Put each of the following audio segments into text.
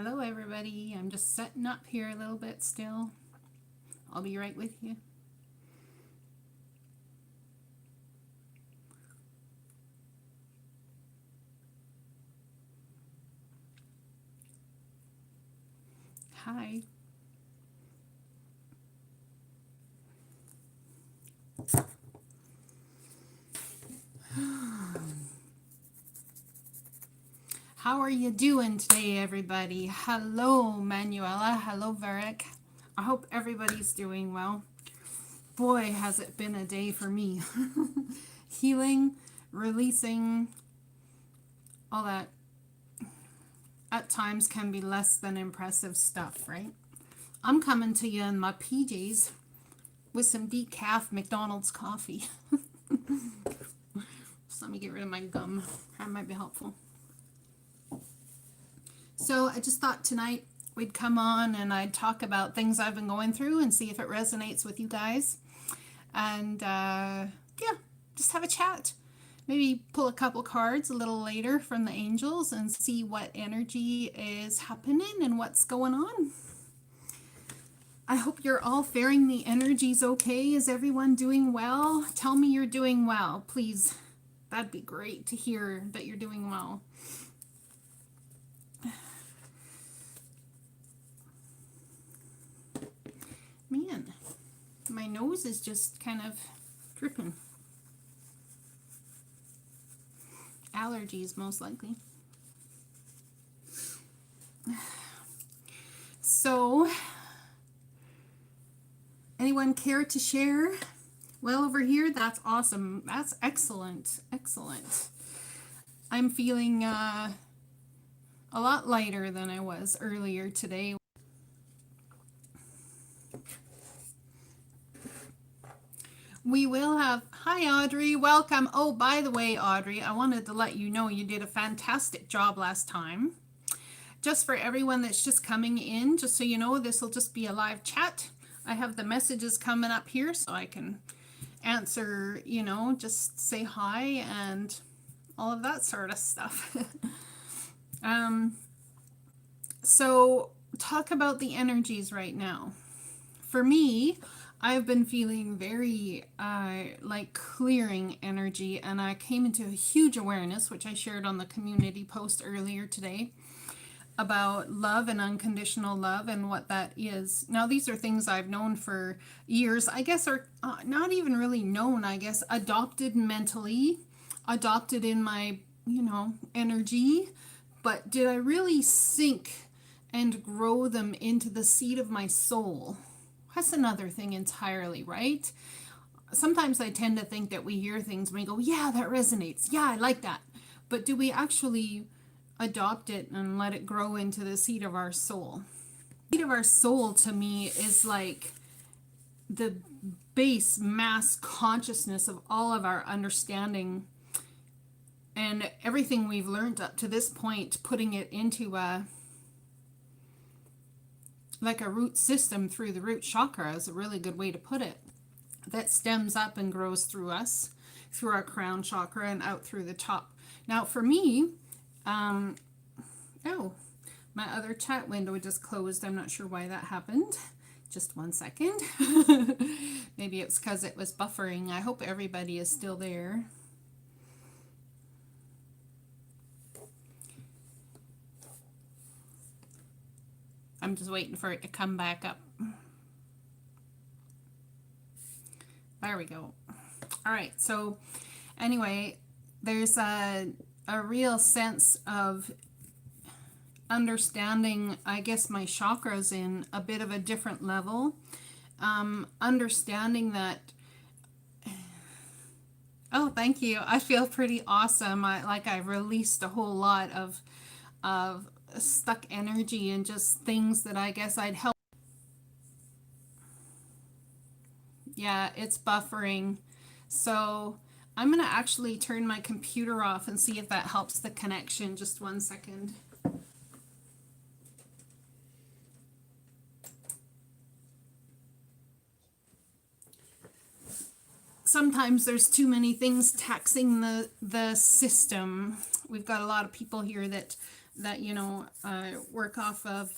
Hello everybody, I'm just setting up here a little bit still. I'll be right with you. Hi. How are you doing today, everybody? Hello, Manuela. Hello, Varric. I hope everybody's doing well. Boy, has it been a day for me. Healing, releasing, all that at times can be less than impressive stuff, right? I'm coming to you in my PJs with some decaf McDonald's coffee. So let me get rid of my gum. That might be helpful. So I just thought tonight we'd come on and I'd talk about things I've been going through and see if it resonates with you guys. And yeah, just have a chat. Maybe pull a couple cards a little later from the angels and see what energy is happening and what's going on. I hope you're all faring the energies okay. Is everyone doing well? Tell me you're doing well, please. That'd be great to hear that you're doing well. Man, my nose is just kind of dripping. Allergies, most likely. So, anyone care to share? Well, over here, that's awesome. That's excellent. Excellent. I'm feeling a lot lighter than I was earlier today. We will have, hi Audrey, welcome. Oh, by the way, Audrey, I wanted to let you know you did a fantastic job last time. Just for everyone that's just coming in, just so you know, this will just be a live chat. I have the messages coming up here so I can answer, you know, just say hi and all of that sort of stuff. So talk about the energies right now. For me, I've been feeling very like clearing energy, and I came into a huge awareness, which I shared on the community post earlier today, about love and unconditional love and what that is. Now, these are things I've known for years, I guess, are not even really known, I guess, adopted mentally, adopted in my, you know, energy. But did I really sink and grow them into the seed of my soul? That's another thing entirely, right? Sometimes I tend to think that we hear things and we go, yeah, that resonates. Yeah, I like that. But do we actually adopt it and let it grow into the seed of our soul? The seed of our soul to me is like the base mass consciousness of all of our understanding and everything we've learned up to this point, putting it into like a root system through the root chakra is a really good way to put it. That stems up and grows through us, through our crown chakra and out through the top. Now for me, oh, my other chat window just closed. I'm not sure why that happened. Just 1 second. Maybe it's because it was buffering. I hope everybody is still there. I'm just waiting for it to come back up. There we go. All right, so anyway, there's a real sense of understanding, I guess, my chakras in a bit of a different level. Understanding that, oh, thank you. I feel pretty awesome. I've released a whole lot of stuck energy and just things that I guess I'd help. Yeah, it's buffering. So I'm going to actually turn my computer off and see if that helps the connection. Just 1 second. Sometimes there's too many things taxing the system. We've got a lot of people here that that work off of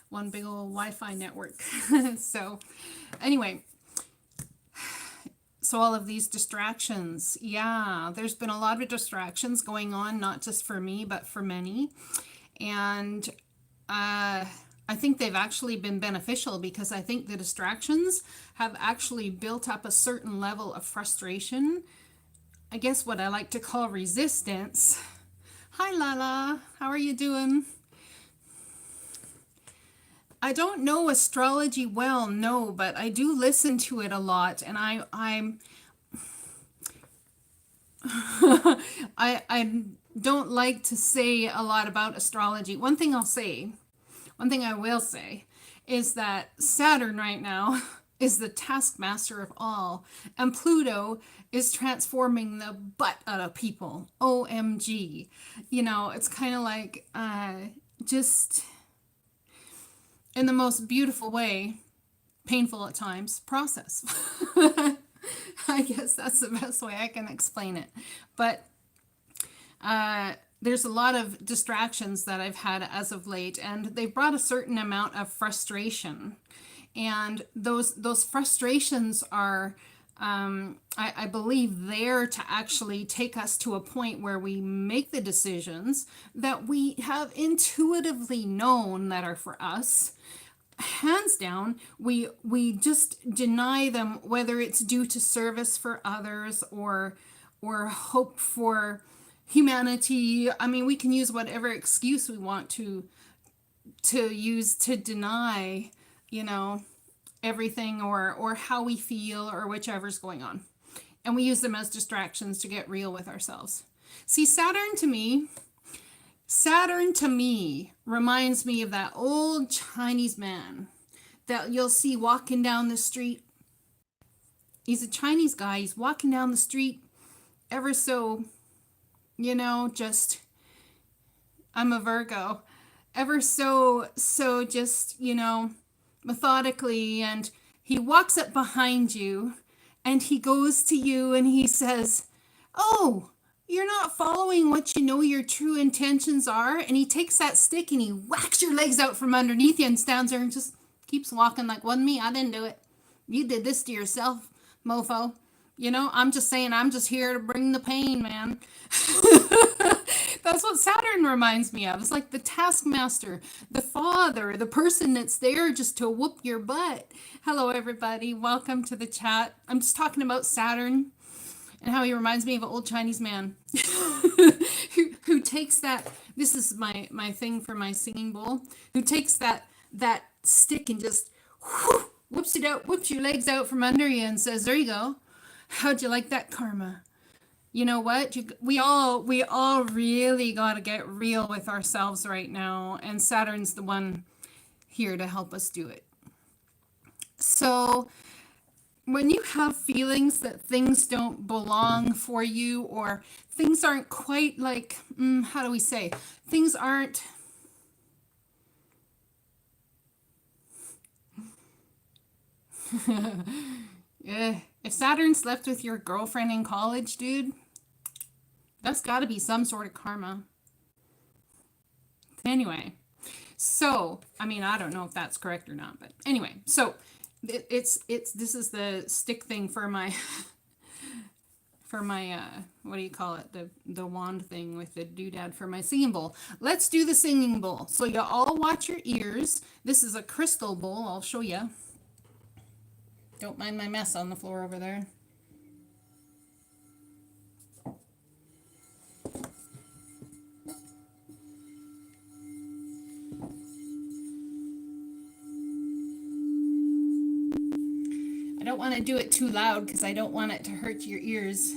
one big old Wi-Fi network. So anyway, so all of these distractions, yeah, there's been a lot of distractions going on, not just for me, but for many. And I think they've actually been beneficial, because I think the distractions have actually built up a certain level of frustration. I guess what I like to call resistance. Hi, Lala. How are you doing? I don't know astrology well, no, but I do listen to it a lot, and I'm I don't like to say a lot about astrology. One thing I will say is that Saturn right now is the taskmaster of all, and Pluto is transforming the butt out of people. OMG. It's kind of like just in the most beautiful way, painful at times, process. I guess that's the best way I can explain it. But there's a lot of distractions that I've had as of late, and they've brought a certain amount of frustration. And those frustrations are, I believe, there to actually take us to a point where we make the decisions that we have intuitively known that are for us. Hands down, we just deny them, whether it's due to service for others or hope for humanity. I mean, we can use whatever excuse we want to use to deny, everything or how we feel or whichever's going on. And we use them as distractions to get real with ourselves. See, Saturn to me reminds me of that old Chinese man that you'll see walking down the street. He's a Chinese guy. He's walking down the street ever so, just, I'm a Virgo, ever so just, methodically, and he walks up behind you and he goes to you and he says, "Oh, you're not following what you know your true intentions are." And he takes that stick and he whacks your legs out from underneath you and stands there and just keeps walking like, "Wasn't me, I didn't do it. You did this to yourself, mofo." I'm just saying, I'm just here to bring the pain, man. That's what Saturn reminds me of. It's like the taskmaster, the father, the person that's there just to whoop your butt. Hello, everybody. Welcome to the chat. I'm just talking about Saturn and how he reminds me of an old Chinese man who takes that. This is my thing for my singing bowl. Who takes that stick and just whoops it out, whoops your legs out from under you and says, "There you go. How'd you like that karma?" You know what? We all really got to get real with ourselves right now, and Saturn's the one here to help us do it. So when you have feelings that things don't belong for you, or things aren't quite like, how do we say? Things aren't... Yeah. If Saturn slept with your girlfriend in college, dude, that's got to be some sort of karma. Anyway, so, I mean, I don't know if that's correct or not, but anyway, so this is the stick thing for my what do you call it, the wand thing with the doodad for my singing bowl. Let's do the singing bowl. So you all watch your ears. This is a crystal bowl. I'll show you. Don't mind my mess on the floor over there. I don't want to do it too loud because I don't want it to hurt your ears.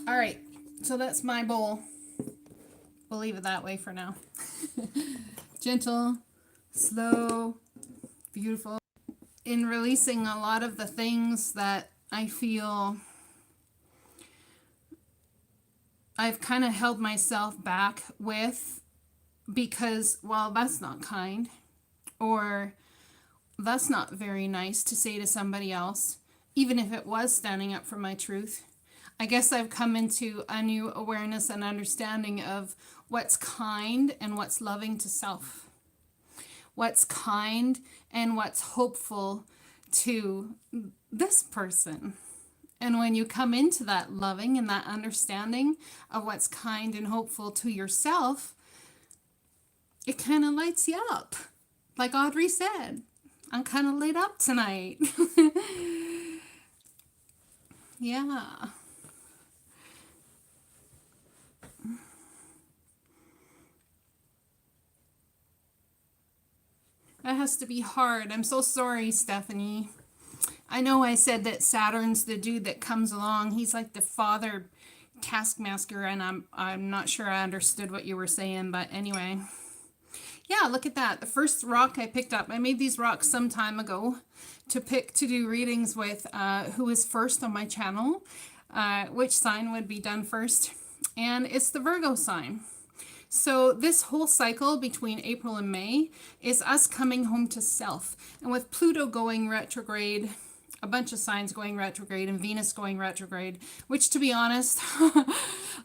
All right, so that's my bowl. We'll leave it that way for now. Gentle, slow, beautiful. In releasing a lot of the things that I feel I've kind of held myself back with, because, well, that's not kind, or that's not very nice to say to somebody else, even if it was standing up for my truth. I guess I've come into a new awareness and understanding of what's kind and what's loving to self, what's kind and what's hopeful to this person. And when you come into that loving and that understanding of what's kind and hopeful to yourself, it kind of lights you up. Like Audrey said, I'm kind of lit up tonight. Yeah. That has to be hard. I'm so sorry, Stephanie. I know I said that Saturn's the dude that comes along. He's like the father taskmaster, and I'm not sure I understood what you were saying, but anyway. Yeah, look at that. The first rock I picked up. I made these rocks some time ago to do readings with who is first on my channel, which sign would be done first. And it's the Virgo sign. So this whole cycle between April and May is us coming home to self. And with Pluto going retrograde, a bunch of signs going retrograde, and Venus going retrograde, which, to be honest,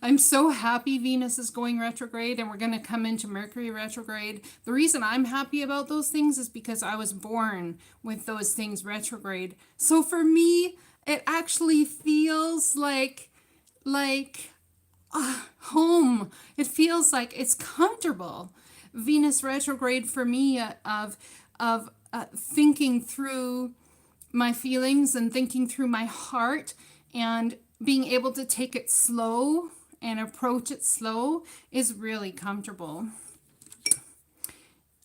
I'm so happy Venus is going retrograde and we're going to come into Mercury retrograde. The reason I'm happy about those things is because I was born with those things retrograde. So for me, it actually feels like home. It feels like it's comfortable. Venus retrograde for me of thinking through my feelings and thinking through my heart and being able to take it slow and approach it slow is really comfortable.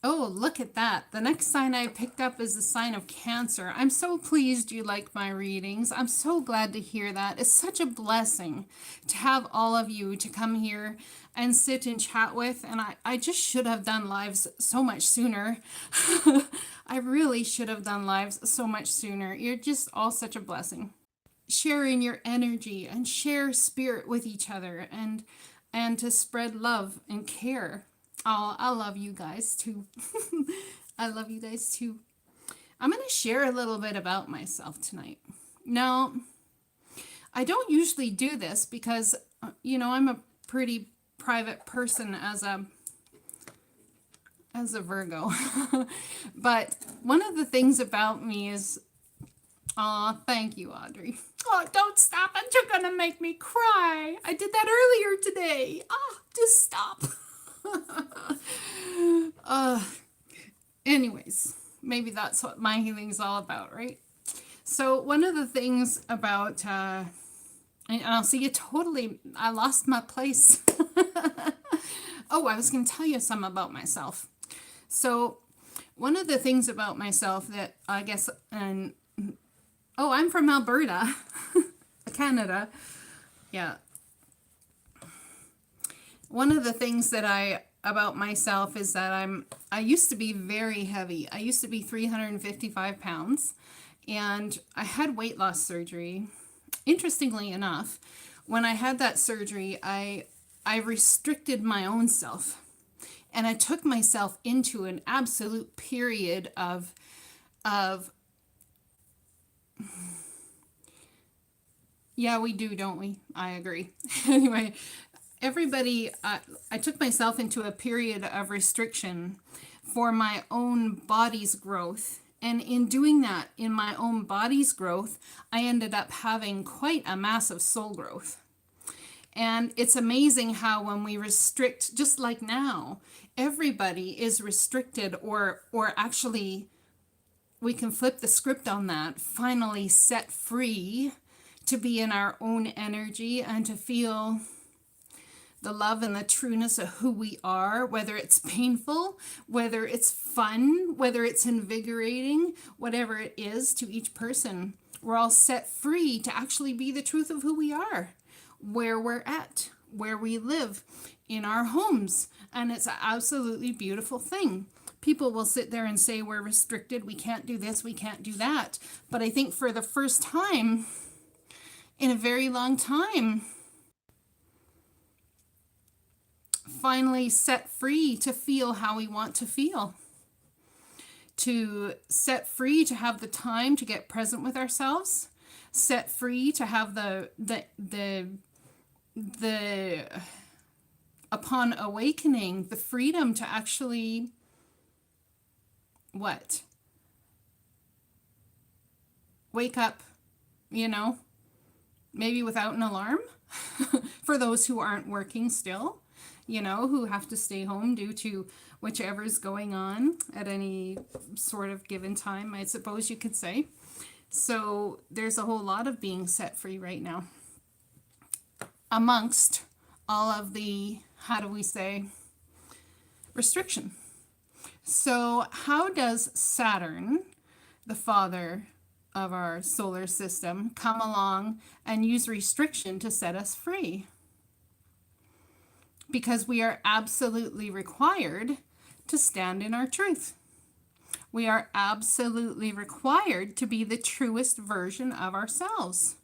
Oh, look at that. The next sign I picked up is the sign of Cancer. I'm so pleased you like my readings. I'm so glad to hear that. It's such a blessing to have all of you to come here and sit and chat with. And I just should have done lives so much sooner. I really should have done lives so much sooner. You're just all such a blessing. Sharing your energy and share spirit with each other and to spread love and care. Oh, I love you guys too. I love you guys too. I'm going to share a little bit about myself tonight. Now, I don't usually do this because, I'm a pretty private person as a Virgo. But one of the things about me is, thank you, Audrey. Oh, don't stop. You're going to make me cry. I did that earlier today. Just stop. Anyways, maybe that's what my healing's all about, right? So one of the things about, and I'll see you totally, I lost my place. Oh, I was going to tell you something about myself. So one of the things about myself that I guess, I'm from Alberta, Canada. Yeah. One of the things that about myself is that I used to be very heavy. I used to be 355 pounds and I had weight loss surgery. Interestingly enough, when I had that surgery, I restricted my own self and I took myself into an absolute period of yeah, we do, don't we? I agree. Anyway, I took myself into a period of restriction for my own body's growth. And in doing that, in my own body's growth, I ended up having quite a massive soul growth. And it's amazing how when we restrict, just like now, everybody is restricted or actually we can flip the script on that, finally set free to be in our own energy and to feel the love and the trueness of who we are, whether it's painful, whether it's fun, whether it's invigorating, whatever it is to each person. We're all set free to actually be the truth of who we are, where we're at, where we live, in our homes. And it's an absolutely beautiful thing. People will sit there and say we're restricted, we can't do this, we can't do that. But I think for the first time in a very long time, finally set free to feel how we want to feel, to set free to have the time to get present with ourselves, set free, to have the upon awakening, the freedom to actually what? Wake up, you know, maybe without an alarm for those who aren't working still, you know, who have to stay home due to whichever's going on at any sort of given time, I suppose you could say. So there's a whole lot of being set free right now amongst all of the, how do we say, restriction. So how does Saturn, the father of our solar system, come along and use restriction to set us free? Because we are absolutely required to stand in our truth. We are absolutely required to be the truest version of ourselves.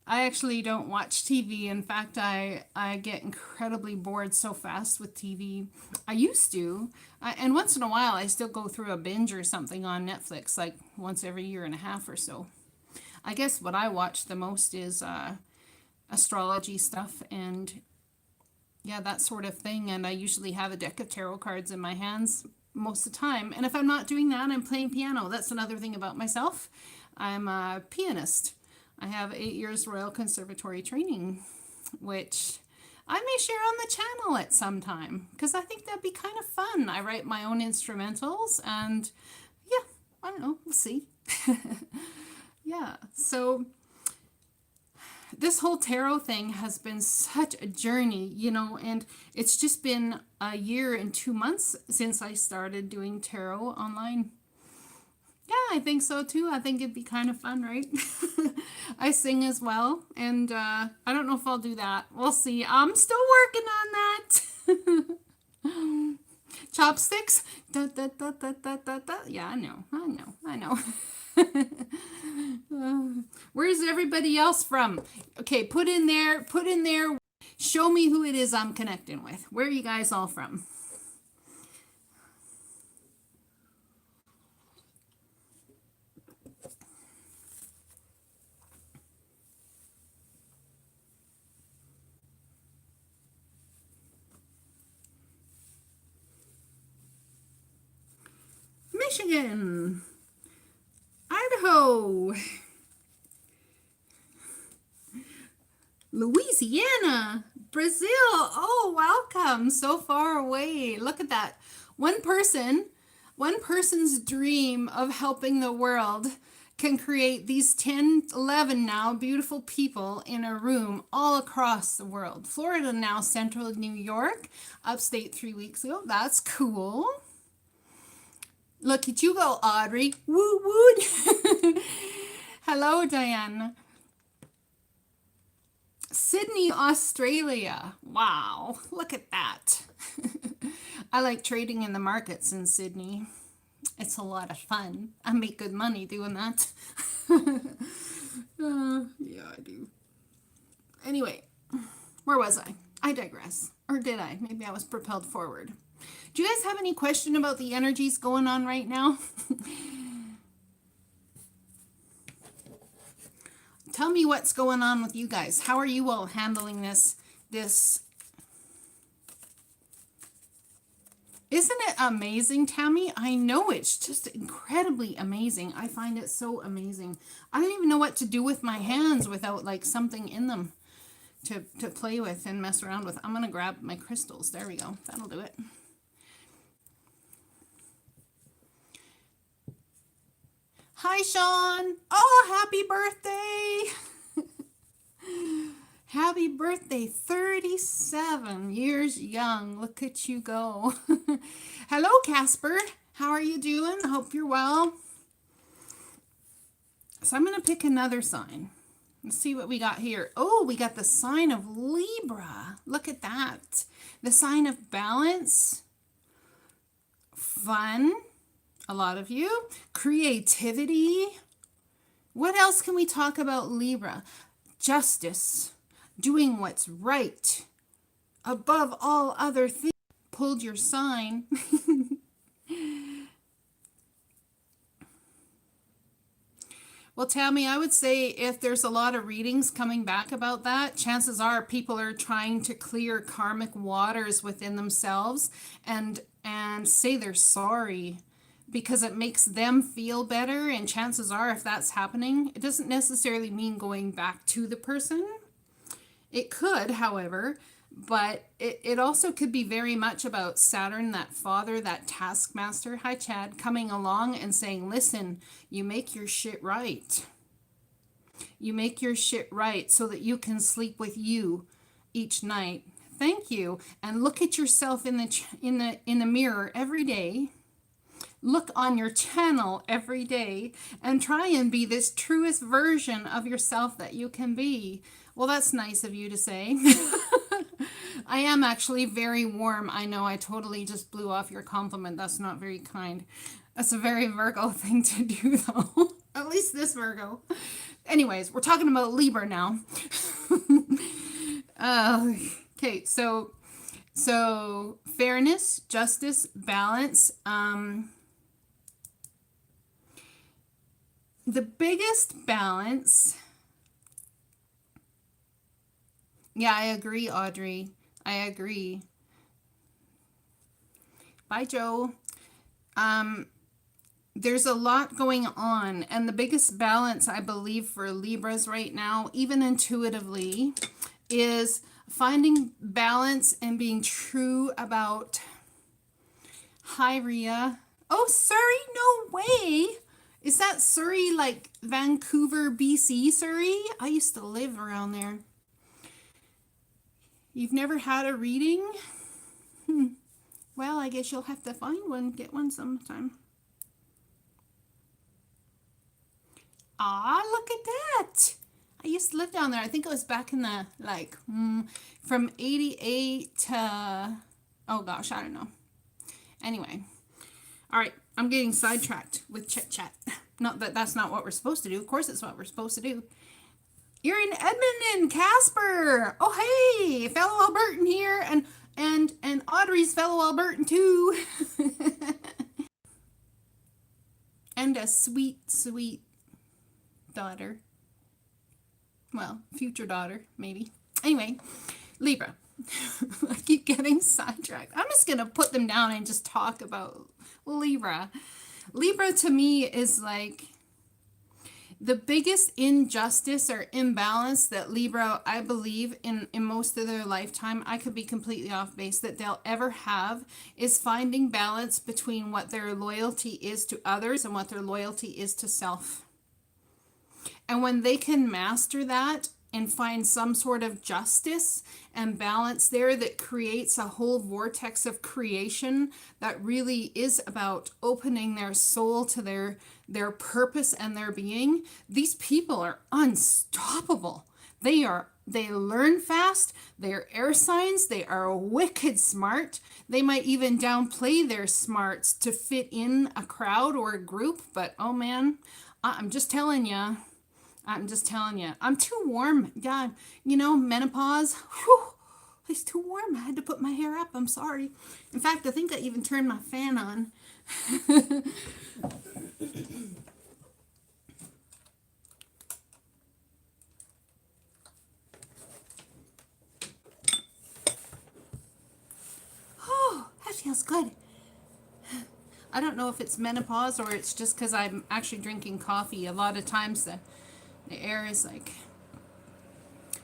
I actually don't watch TV. In fact, I get incredibly bored so fast with TV. I used to. And once in a while, I still go through a binge or something on Netflix, like once every year and a half or so. I guess what I watch the most is astrology stuff and, yeah, that sort of thing. And I usually have a deck of tarot cards in my hands most of the time. And if I'm not doing that, I'm playing piano. That's another thing about myself. I'm a pianist. I have 8 years Royal Conservatory training, which I may share on the channel at some time, because I think that'd be kind of fun. I write my own instrumentals, and yeah, I don't know, we'll see. Yeah, so this whole tarot thing has been such a journey, you know, and it's just been a year and 2 months since I started doing tarot online. Yeah, I think so too. I think it'd be kind of fun, right? I sing as well, and I don't know if I'll do that. We'll see. I'm still working on that. Chopsticks? Da, da, da, da, da, da, da. Yeah, I know. Where's everybody else from? Okay, put in there. Show me who it is I'm connecting with. Where are you guys all from? Michigan, Idaho, Louisiana, Brazil. Oh, welcome. So far away. Look at that. One person's dream of helping the world can create these 10, 11 now beautiful people in a room all across the world. Florida now, central New York, upstate 3 weeks ago. That's cool. Look at you go, Audrey. Woo woo. Hello, Diane. Sydney, Australia. Wow, look at that. I like trading in the markets in Sydney. It's a lot of fun. I make good money doing that. Yeah, I do. Anyway, where was I? I digress. Or did I? Maybe I was propelled forward. Do you guys have any question about the energies going on right now? Tell me what's going on with you guys. How are you all handling this? Isn't it amazing, Tammy? I know, it's just incredibly amazing. I find it so amazing. I don't even know what to do with my hands without like something in them to play with and mess around with. I'm going to grab my crystals. There we go. That'll do it. Hi, Sean. Oh, happy birthday. Happy birthday. 37 years young. Look at you go. Hello, Casper. How are you doing? Hope you're well. So I'm going to pick another sign. Let's see what we got here. Oh, we got the sign of Libra. Look at that. The sign of balance. Fun. A lot of you. Creativity. What else can we talk about Libra? Justice. Doing what's right. Above all other things. Pulled your sign. Well, Tammy, I would say if there's a lot of readings coming back about that, chances are people are trying to clear karmic waters within themselves and say they're sorry because it makes them feel better. And chances are, if that's happening, it doesn't necessarily mean going back to the person. It could, however, but it also could be very much about Saturn, that father, that taskmaster, hi Chad, coming along and saying, listen, you make your shit right. You make your shit right so that you can sleep with you each night. Thank you. And look at yourself in the mirror every day. Look on your channel every day and try and be this truest version of yourself that you can be. Well, that's nice of you to say. I am actually very warm. I know I totally just blew off your compliment. That's not very kind. That's a very Virgo thing to do, though. At least this Virgo. Anyways, we're talking about Libra now. Okay, so fairness, justice, balance. The biggest balance. Yeah, I agree, Audrey. I agree. Bye, Joe. There's a lot going on, and the biggest balance I believe for Libras right now, even intuitively, is finding balance and being true about. Hi, Rhea. Oh, Surrey? No way. Is that Surrey, like Vancouver, BC, Surrey? I used to live around there. You've never had a reading? Well, I guess you'll have to find one, get one sometime. Ah, look at that. I used to live down there. I think it was back in the, like, from 88 to, oh gosh, I don't know. Anyway. All right, I'm getting sidetracked with chit chat. Not that that's not what we're supposed to do. Of course it's what we're supposed to do. You're in Edmonton, Casper. Oh, hey, fellow Albertan here. And Audrey's fellow Albertan too. And a sweet, sweet daughter. Well, future daughter, maybe. Anyway, Libra. I keep getting sidetracked. I'm just going to put them down and just talk about Libra. Libra to me is like the biggest injustice or imbalance that Libra, I believe, in most of their lifetime, I could be completely off base, that they'll ever have, is finding balance between what their loyalty is to others and what their loyalty is to self. And when they can master that and find some sort of justice and balance there that creates a whole vortex of creation that really is about opening their soul to their purpose and their being, these people are unstoppable. They learn fast, they're air signs, they are wicked smart. They might even downplay their smarts to fit in a crowd or a group, but oh man, I'm just telling you. I'm too warm. Yeah, menopause. Whew, it's too warm. I had to put my hair up. I'm sorry. In fact, I think I even turned my fan on. Oh, that feels good. I don't know if it's menopause or it's just because I'm actually drinking coffee. A lot of times the air is like,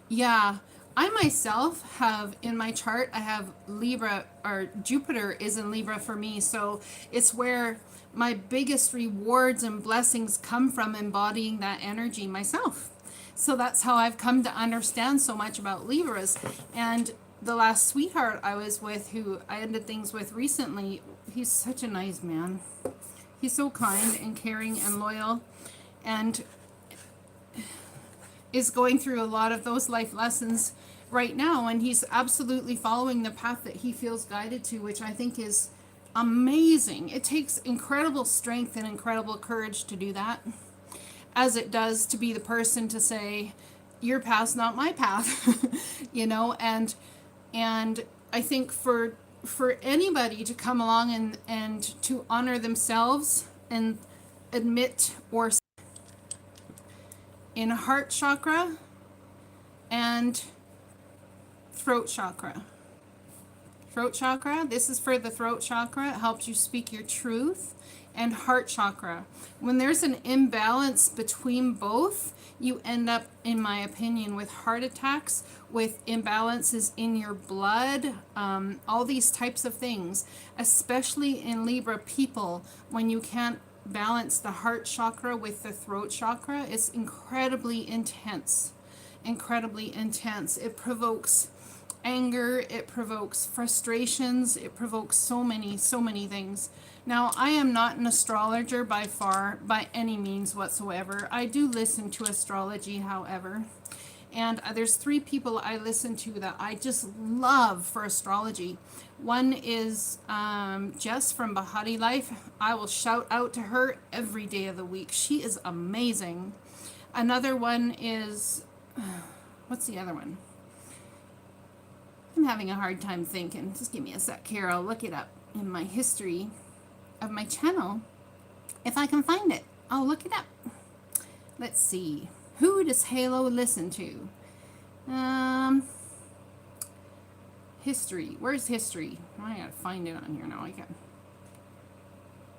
yeah. I myself have in my chart, I have Libra, or Jupiter is in Libra for me. So it's where my biggest rewards and blessings come from, embodying that energy myself. So that's how I've come to understand so much about Libras. And the last sweetheart I was with, who I ended things with recently, he's such a nice man. He's so kind and caring and loyal, and is going through a lot of those life lessons right now, and he's absolutely following the path that he feels guided to, which I think is amazing. It takes incredible strength and incredible courage to do that, as it does to be the person to say, your path's not my path. And I think for anybody to come along and to honor themselves and admit or in heart chakra and throat chakra. Throat chakra, this is for the throat chakra. It helps you speak your truth. And heart chakra. When there's an imbalance between both, you end up, in my opinion, with heart attacks, with imbalances in your blood, all these types of things, especially in Libra people, when you can't balance the heart chakra with the throat chakra, it's incredibly intense. Incredibly intense. It provokes anger, it provokes frustrations, it provokes so many things. Now, I am not an astrologer by any means whatsoever. I do listen to astrology, however. And there's 3 people I listen to that I just love for astrology. One is Jess from Bahati Life. I will shout out to her every day of the week. She is amazing. Another one is, what's the other one? I'm having a hard time thinking. Just give me a sec here. I'll look it up in my history of my channel. If I can find it, I'll look it up. Let's see. Who does Halo listen to? History. Where's history? I gotta find it on here now.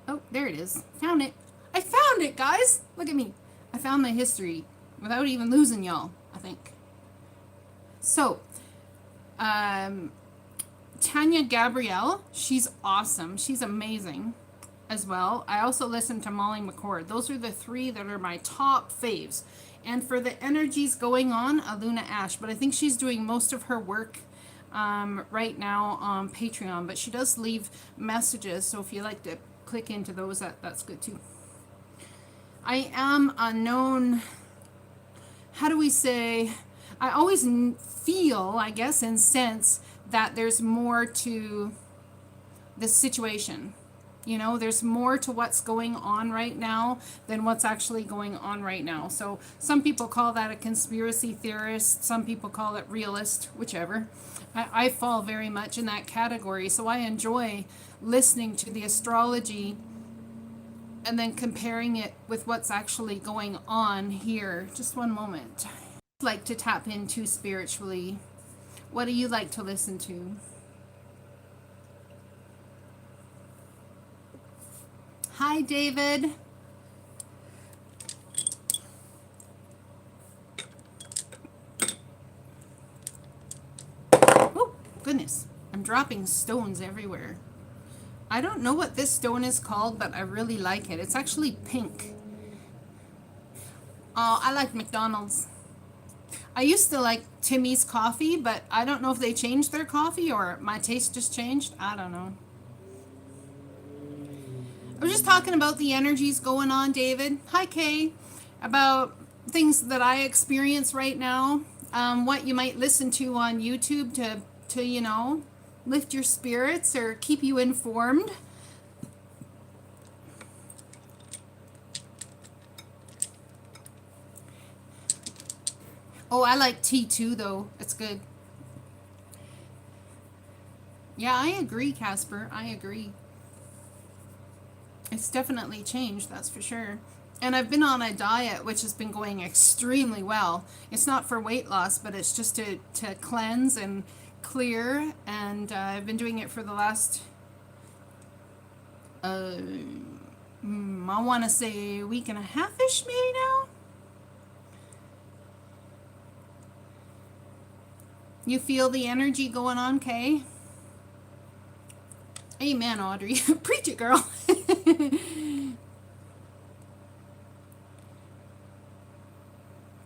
Oh, there it is. Found it. I found it, guys. Look at me. I found my history without even losing y'all, I think. So, Tanya Gabrielle, she's awesome. She's amazing as well. I also listen to Molly McCord. Those are the 3 that are my top faves. And for the energies going on, Aluna Ash. But I think she's doing most of her work right now on Patreon. But she does leave messages. So if you like to click into those, that's good too. I am a known, how do we say, I always feel, I guess, and sense that there's more to the situation. You know, there's more to what's going on right now than what's actually going on right now. So some people call that a conspiracy theorist. Some people call it realist, whichever. I fall very much in that category. So I enjoy listening to the astrology and then comparing it with what's actually going on here. Just one moment. I like to tap into spiritually. What do you like to listen to? Hi, David. Oh, goodness. I'm dropping stones everywhere. I don't know what this stone is called, but I really like it. It's actually pink. Oh, I like McDonald's. I used to like Timmy's coffee, but I don't know if they changed their coffee or my taste just changed. I don't know. I was just talking about the energies going on, David. Hi, Kay. About things that I experience right now. What you might listen to on YouTube to you know, lift your spirits or keep you informed. Oh, I like tea too, though. It's good. Yeah, I agree, Casper. I agree. It's definitely changed, that's for sure. And I've been on a diet which has been going extremely well. It's not for weight loss, but it's just to cleanse and clear. And I've been doing it for the last, I want to say a week and a half-ish maybe now. You feel the energy going on, Kay? Amen, Audrey. Preach it, girl.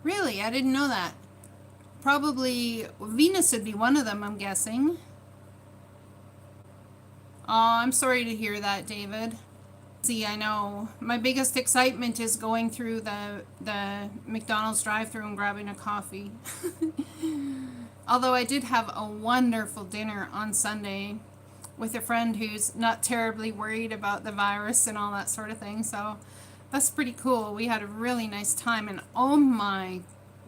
Really? I didn't know that. Probably Venus would be one of them, I'm guessing. Oh, I'm sorry to hear that, David. See, I know. My biggest excitement is going through the McDonald's drive-thru and grabbing a coffee. Although I did have a wonderful dinner on Sunday with a friend who's not terribly worried about the virus and all that sort of thing. So that's pretty cool. We had a really nice time. And oh my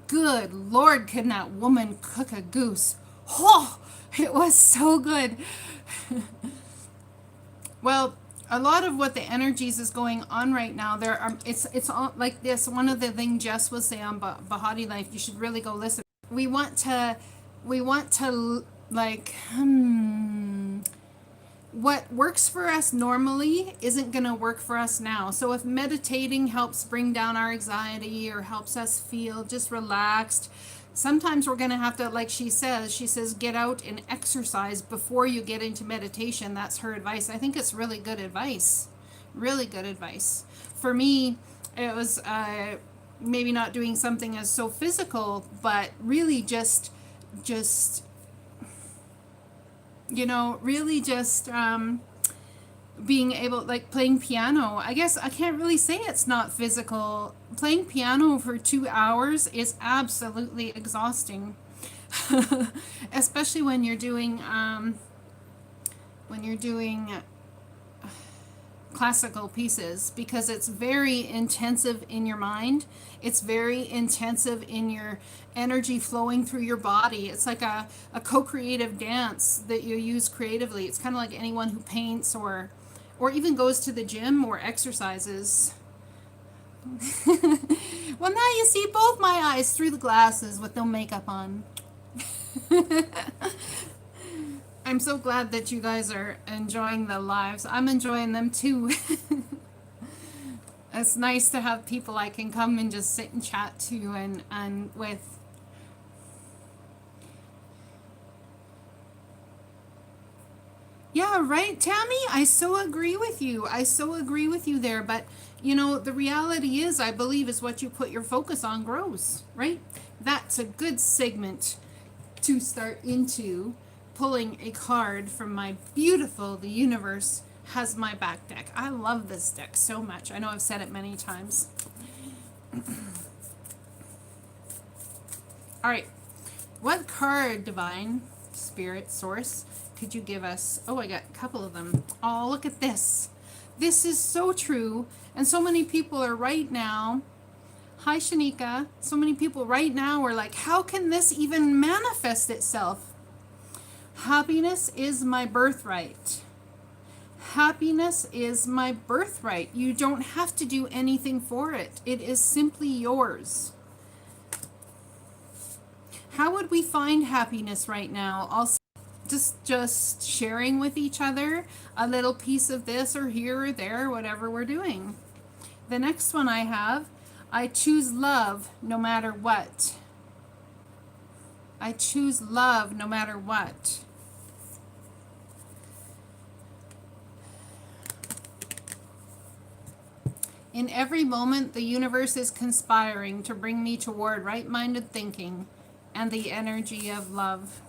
good Lord, can that woman cook a goose? Oh, it was so good. Well, a lot of what the energies is going on right now, there are, it's all like this. One of the things Jess was saying on Bahati Life, you should really go listen. We want to like, what works for us normally isn't going to work for us now. So if meditating helps bring down our anxiety or helps us feel just relaxed, sometimes we're going to have to, like she says, get out and exercise before you get into meditation. That's her advice. I think it's really good advice. Really good advice. For me, it was maybe not doing something as so physical, but really just really just being able, like playing piano. I guess I can't really say it's not physical. Playing piano for 2 hours is absolutely exhausting, especially when you're doing classical pieces, because it's very intensive in your mind. It's very intensive in your energy flowing through your body. It's like a co-creative dance that you use creatively. It's kind of like anyone who paints or even goes to the gym or exercises. Well, now you see both my eyes through the glasses with no makeup on. I'm so glad that you guys are enjoying the lives. I'm enjoying them too. It's nice to have people I can come and just sit and chat to and with. Yeah, right, Tammy? I so agree with you. I so agree with you there. But, the reality is, I believe, is what you put your focus on grows, right? That's a good segment to start into pulling a card from my beautiful The Universe Has My Back deck. I love this deck so much. I know I've said it many times. All right. What card, Divine Spirit Source, could you give us? Oh, I got a couple of them. Oh, look at this. This is so true. And so many people are right now. Hi, Shanika. So many people right now are like, how can this even manifest itself? Happiness is my birthright. Happiness is my birthright. You don't have to do anything for it. It is simply yours. How would we find happiness right now? Also, just sharing with each other a little piece of this or here or there, whatever we're doing. The next one I have, I choose love no matter what. I choose love no matter what. In every moment, the universe is conspiring to bring me toward right-minded thinking and the energy of love.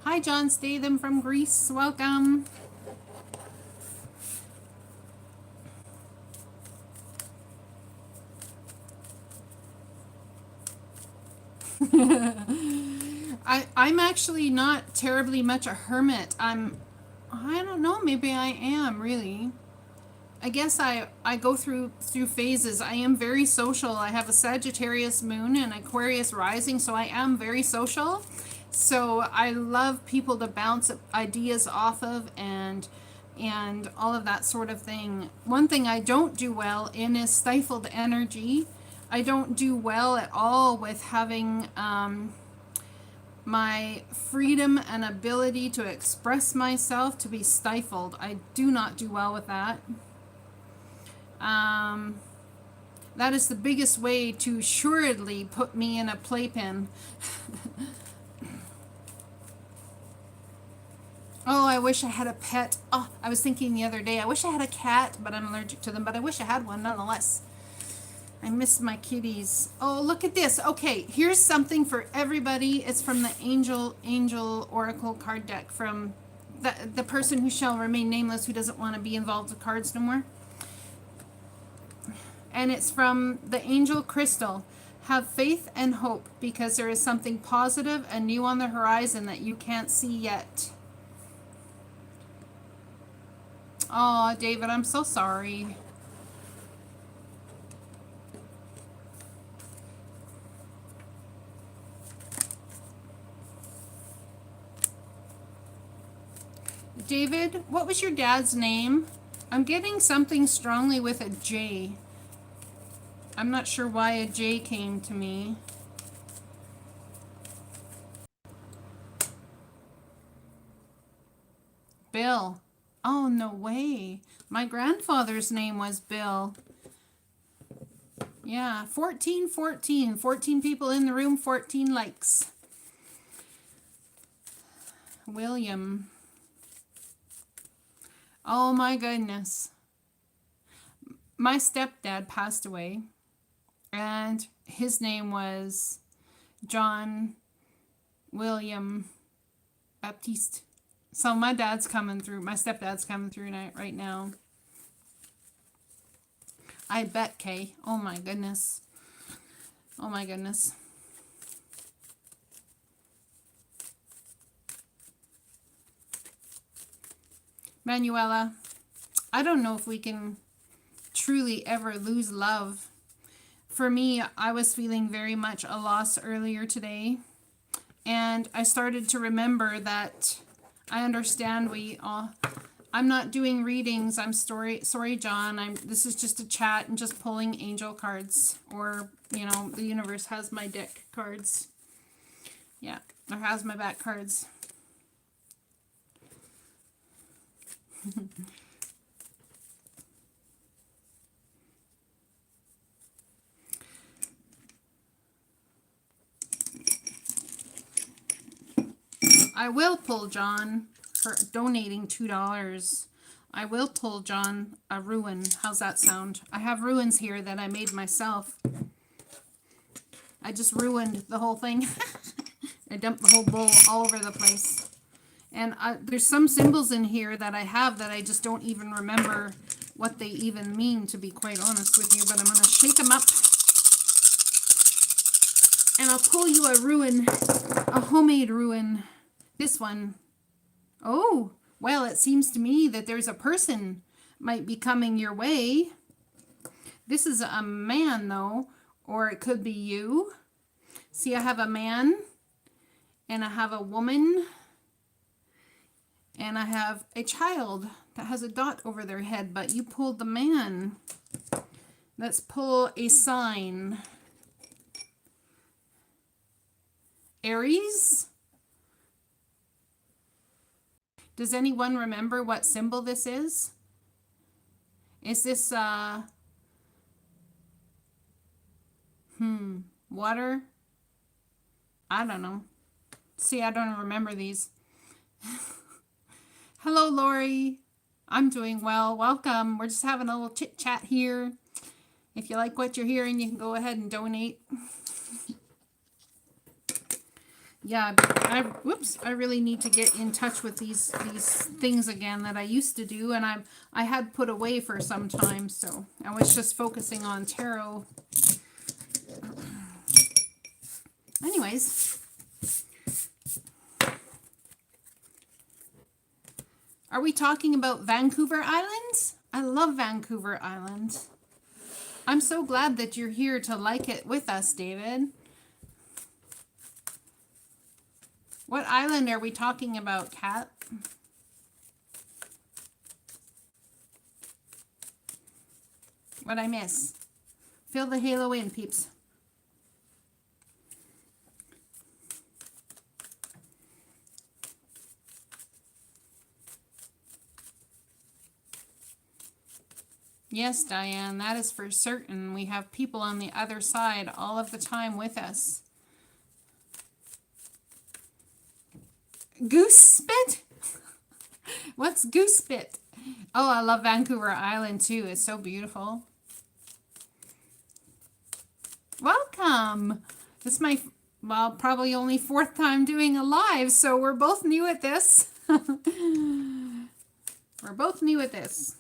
Hi, John Statham from Greece. Welcome. I'm actually not terribly much a hermit. I don't know, maybe I am really. I guess I go through phases. I am very social. I have a Sagittarius moon and Aquarius rising, so I am very social. So I love people to bounce ideas off of and all of that sort of thing. One thing I don't do well in is stifled energy. I don't do well at all with having my freedom and ability to express myself to be stifled. I do not do well with that. That is the biggest way to assuredly put me in a playpen. Oh, I wish I had a pet. Oh, I was thinking the other day, I wish I had a cat, but I'm allergic to them, but I wish I had one nonetheless. I miss my kitties. Oh, look at this. Okay, here's something for everybody. It's from the Angel Oracle card deck from the person who shall remain nameless, who doesn't want to be involved with cards no more. And it's from the Angel Crystal. Have faith and hope, because there is something positive and new on the horizon that you can't see yet. Oh, David, I'm so sorry. David, what was your dad's name? I'm getting something strongly with a J. I'm not sure why a J came to me. Bill. Oh, no way. My grandfather's name was Bill. Yeah, 14, 14. 14 people in the room, 14 likes. William. Oh my goodness. My stepdad passed away, and his name was John William Baptiste. So my dad's coming through. My stepdad's coming through right now. I bet, Kay. Oh my goodness. Oh my goodness. Manuela, I don't know if we can truly ever lose love. For me, I was feeling very much a loss earlier today. And I started to remember that I understand I'm not doing readings. I'm sorry, John. This is just a chat and just pulling angel cards, or the universe has my deck cards. Yeah, or has my back cards. I will pull John for donating $2. I will pull John a ruin. How's that sound? I have ruins here that I made myself. I just ruined the whole thing. I dumped the whole bowl all over the place. And there's some symbols in here that I have that I just don't even remember what they even mean, to be quite honest with you. But I'm going to shake them up. And I'll pull you a ruin, a homemade ruin. This one. Oh, well, it seems to me that there's a person might be coming your way. This is a man, though, or it could be you. See, I have a man, and I have a woman, and I have a child that has a dot over their head, but you pulled the man. Let's pull a sign. Aries? Does anyone remember what symbol this is? Is this, water? I don't know. See, I don't remember these. Hello, Lori. I'm doing well. Welcome. We're just having a little chit chat here. If you like what you're hearing, you can go ahead and donate. Yeah, I really need to get in touch with these things again that I used to do, and I had put away for some time, so I was just focusing on tarot. Anyways, are we talking about Vancouver Island? I love Vancouver Island. I'm so glad that you're here to like it with us, David. What island are we talking about, Kat? What'd I miss? Fill the halo in, peeps. Yes, Diane, that is for certain. We have people on the other side all of the time with us. Goose spit? What's goose spit? Oh, I love Vancouver Island too. It's so beautiful. Welcome. This is my, well, probably only 4th time doing a live, so we're both new at this. We're both new at this.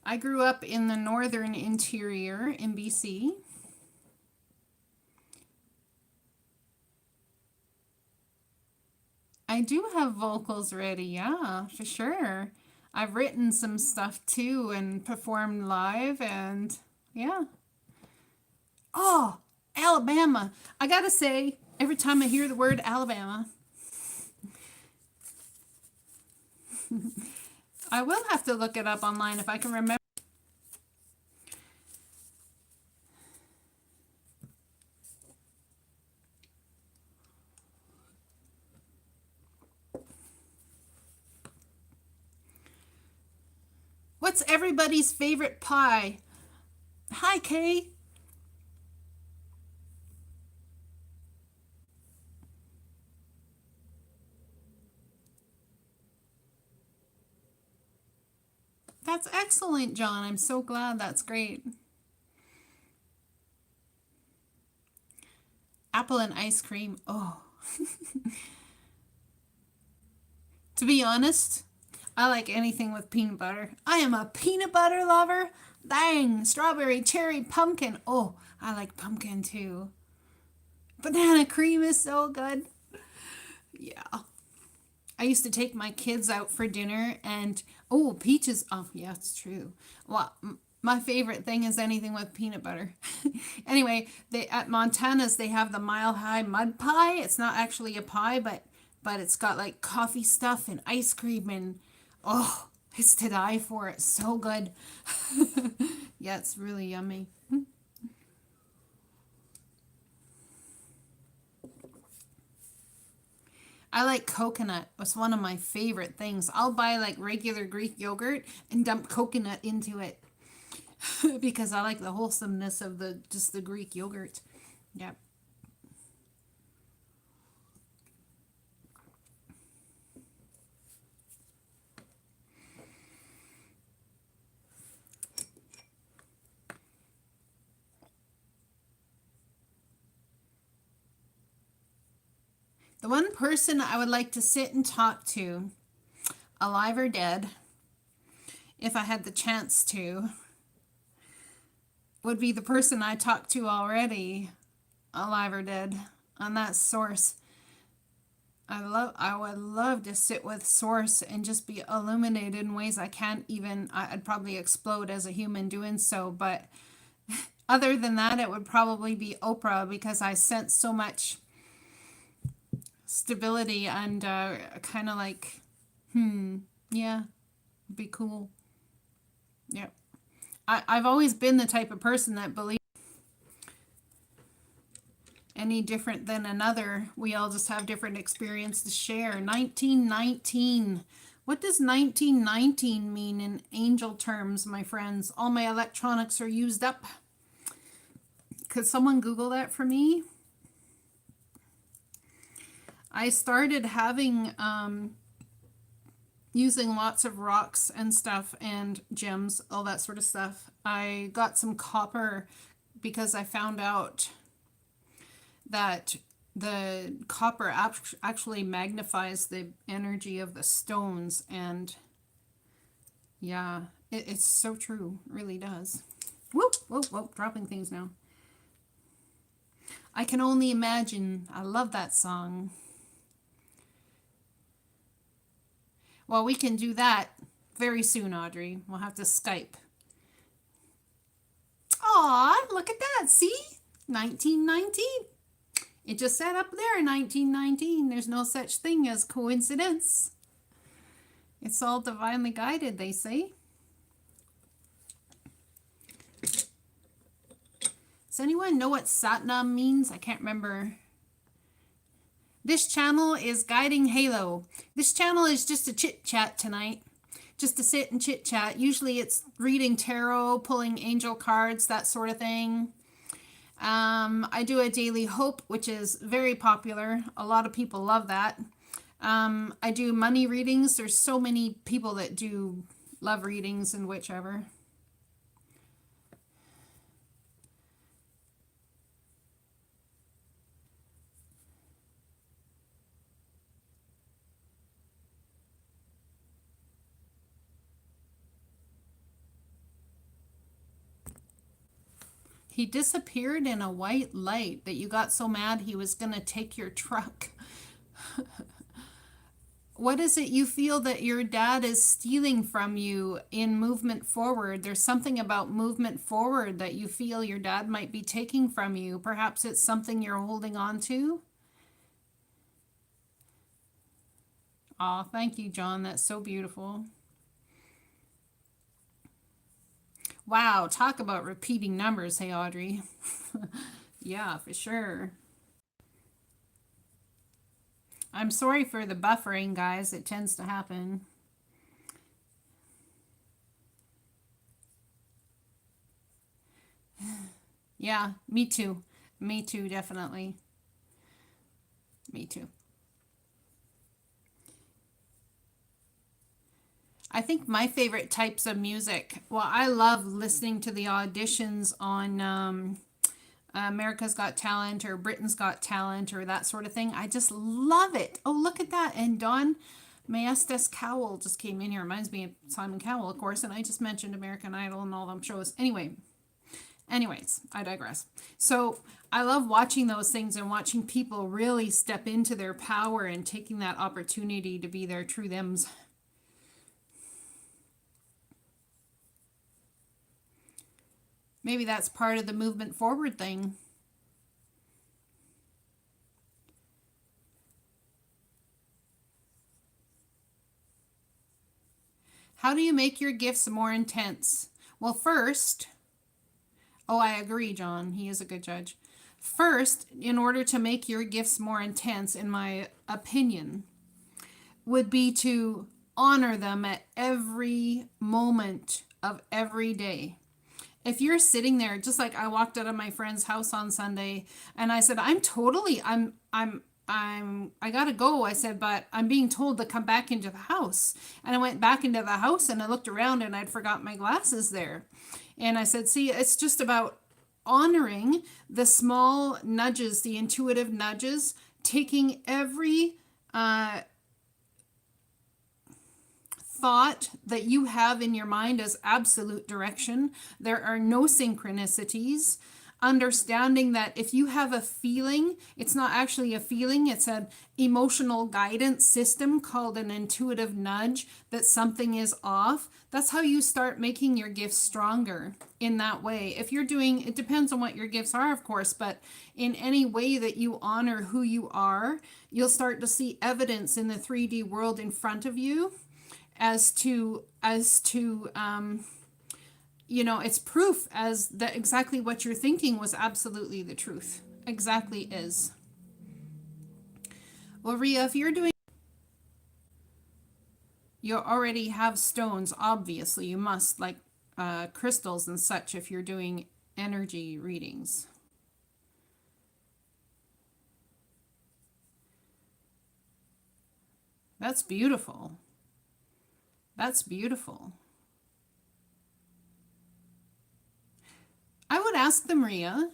I grew up in the northern interior in BC. I do have vocals ready, yeah, for sure. I've written some stuff too and performed live, and yeah. Oh, Alabama. I gotta say, every time I hear the word Alabama, I will have to look it up online if I can remember. What's everybody's favorite pie? Hi, Kay. That's excellent, John. I'm so glad. That's great. Apple and ice cream. Oh. To be honest, I like anything with peanut butter. I am a peanut butter lover. Dang, strawberry, cherry, pumpkin. Oh, I like pumpkin too. Banana cream is so good. Yeah. I used to take my kids out for dinner and oh, peaches. Oh, yeah, it's true. Well, my favorite thing is anything with peanut butter. Anyway, they at Montana's they have the Mile High Mud Pie. It's not actually a pie, but it's got like coffee stuff and ice cream and oh, it's to die for. It's so good. Yeah, it's really yummy. I like coconut. It's one of my favorite things. I'll buy like regular Greek yogurt and dump coconut into it because I like the wholesomeness of the just the Greek yogurt. Yep. The one person I would like to sit and talk to, alive or dead, if I had the chance to, would be the person I talked to already, alive or dead, on that source. I would love to sit with source and just be illuminated in ways I can't even I'd probably explode as a human doing so, but other than that it would probably be Oprah because I sense so much stability and kind of like yeah, it'd be cool. Yep. I've always been the type of person that believes any different than another. We all just have different experience to share. 1919. What does 1919 mean in angel terms, my friends? All my electronics are used up. Could someone Google that for me? I started having using lots of rocks and stuff and gems, all that sort of stuff. I got some copper because I found out that the copper actually magnifies the energy of the stones, and yeah, it's so true. It really does. Whoop, whoop, whoop, dropping things now. I can only imagine. I love that song. Well, we can do that very soon, Audrey. We'll have to Skype. Aw, look at that. See? 1919. It just said up there 1919. There's no such thing as coincidence. It's all divinely guided, they say. Does anyone know what Satnam means? I can't remember. This channel is Guiding Halo. This channel is just a chit chat tonight. Just to sit and chit chat. Usually it's reading tarot, pulling angel cards, that sort of thing. I do a daily hope, which is very popular. A lot of people love that. I do money readings. There's so many people that do love readings and whichever. He disappeared in a white light that you got so mad he was going to take your truck. What is it you feel that your dad is stealing from you in movement forward? There's something about movement forward that you feel your dad might be taking from you. Perhaps it's something you're holding on to. Aw, thank you, John. That's so beautiful. Wow, talk about repeating numbers, hey, Audrey. Yeah, for sure. I'm sorry for the buffering, guys. It tends to happen. Yeah, me too. Me too, definitely. Me too. I think my favorite types of music, well, I love listening to the auditions on America's Got Talent or Britain's Got Talent or that sort of thing. I just love it. Oh, look at that. And Don Maestas Cowell just came in here. Reminds me of Simon Cowell, of course. And I just mentioned American Idol and all them shows. Anyways, I digress. So I love watching those things and watching people really step into their power and taking that opportunity to be their true thems. Maybe that's part of the movement forward thing. How do you make your gifts more intense? Well, first, oh, I agree, John. He is a good judge. First, in order to make your gifts more intense, in my opinion, would be to honor them at every moment of every day. If you're sitting there, just like I walked out of my friend's house on Sunday and I said, I gotta go. I said, but I'm being told to come back into the house. And I went back into the house and I looked around and I'd forgot my glasses there. And I said, see, it's just about honoring the small nudges, the intuitive nudges, taking every thought that you have in your mind as absolute direction. There are no synchronicities. Understanding that if you have a feeling, it's not actually a feeling, it's an emotional guidance system called an intuitive nudge that something is off. That's how you start making your gifts stronger in that way. If you're doing, it depends on what your gifts are, of course, but in any way that you honor who you are, you'll start to see evidence in the 3D world in front of you as to it's proof as that exactly what you're thinking was absolutely the truth. Exactly is. Well, Ria, if you're doing, you already have stones, obviously. You must, like crystals and such, if you're doing energy readings. That's beautiful. That's beautiful. I would ask them, Ria,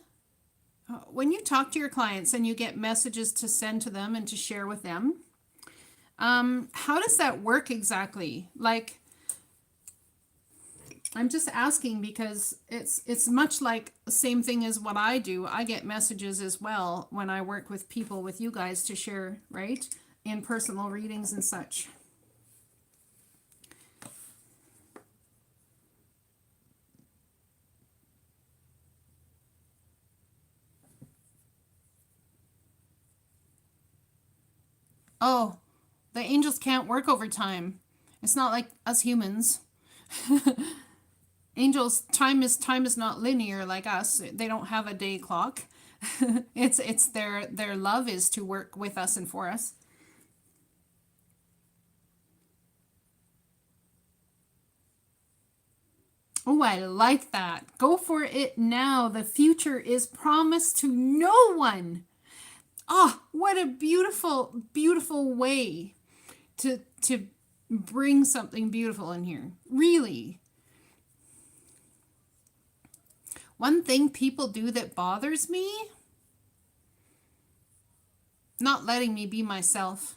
when you talk to your clients and you get messages to send to them and to share with them, how does that work exactly? Like, I'm just asking because it's much like the same thing as what I do. I get messages as well when I work with people with you guys to share, right? In personal readings and such. Oh, the angels can't work overtime. It's not like us humans. Angels, time is not linear like us. They don't have a day clock. It's their love is to work with us and for us. Oh, I like that. Go for it now. The future is promised to no one. Oh, what a beautiful, beautiful way to bring something beautiful in here. Really. One thing people do that bothers me, not letting me be myself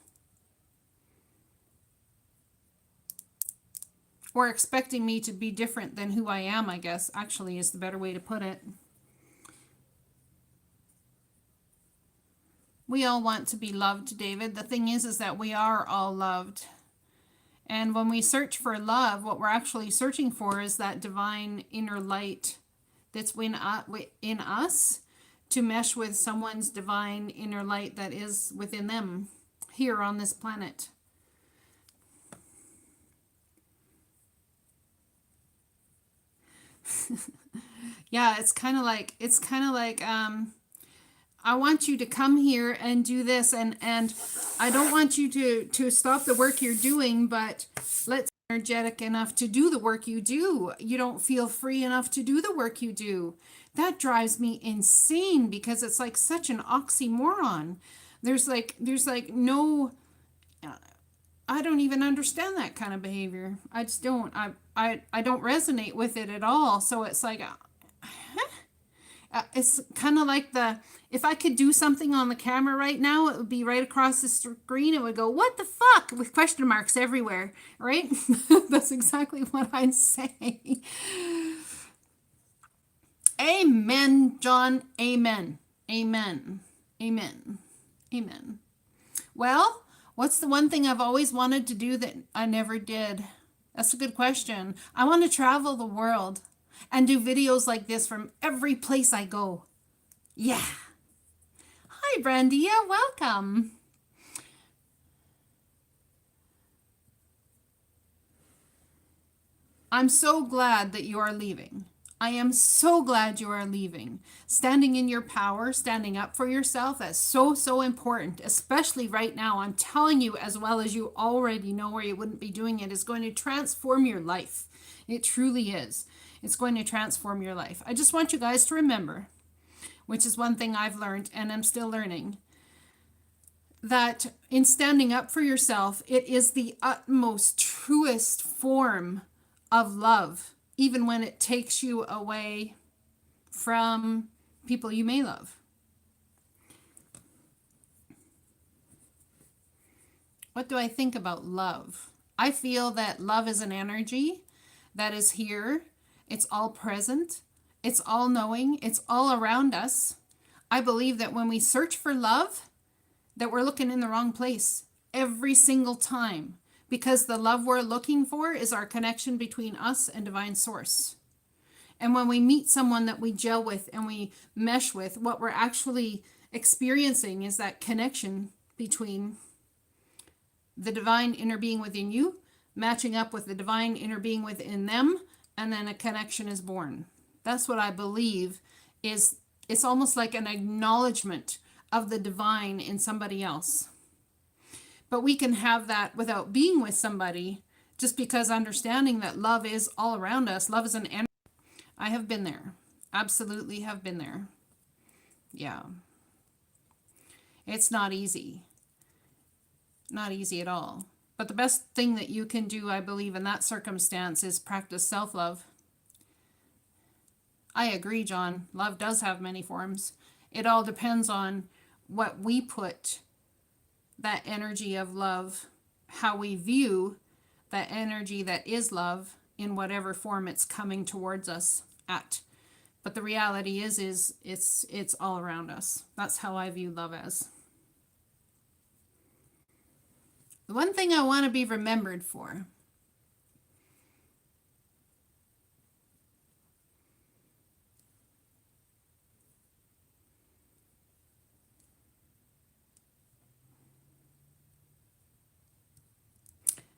or expecting me to be different than who I am, I guess, actually is the better way to put it. We all want to be loved, David. The thing is that we are all loved. And when we search for love, what we're actually searching for is that divine inner light that's in us to mesh with someone's divine inner light that is within them here on this planet. Yeah, it's kind of like I want you to come here and do this, and I don't want you to stop the work you're doing, but let's be energetic enough to do the work you do. You don't feel free enough to do the work you do. That drives me insane because it's like such an oxymoron. There's like no, I don't even understand that kind of behavior. I just don't. I don't resonate with it at all. So it's like it's kind of like if I could do something on the camera right now, it would be right across the screen. It would go, "What the fuck?" with question marks everywhere, right? That's exactly what I'd say. Amen, John. Amen. Amen. Amen. Amen. Well, what's the one thing I've always wanted to do that I never did? That's a good question. I want to travel the world and do videos like this from every place I go. Yeah. Hi, Brandia. Welcome. I'm so glad that you are leaving. I am so glad you are leaving. Standing in your power, standing up for yourself, that's so, so important, especially right now. I'm telling you, as well as you already know, or you wouldn't be doing it, is going to transform your life. It truly is. It's going to transform your life. I just want you guys to remember, which is one thing I've learned and I'm still learning, that in standing up for yourself, it is the utmost, truest form of love, even when it takes you away from people you may love. What do I think about love? I feel that love is an energy that is here. It's all present. It's all knowing. It's all around us. I believe that when we search for love, that we're looking in the wrong place every single time, because the love we're looking for is our connection between us and divine source. And when we meet someone that we gel with and we mesh with, what we're actually experiencing is that connection between the divine inner being within you matching up with the divine inner being within them, and then a connection is born. That's what I believe is. It's almost like an acknowledgement of the divine in somebody else. But we can have that without being with somebody, just because understanding that love is all around us. Love is an energy. I have been there. Absolutely have been there. Yeah. It's not easy. Not easy at all. But the best thing that you can do, I believe, in that circumstance is practice self-love. I agree, John. Love does have many forms. It all depends on what we put that energy of love, how we view that energy that is love in whatever form it's coming towards us at. But the reality is it's all around us. That's how I view love as. The one thing I want to be remembered for.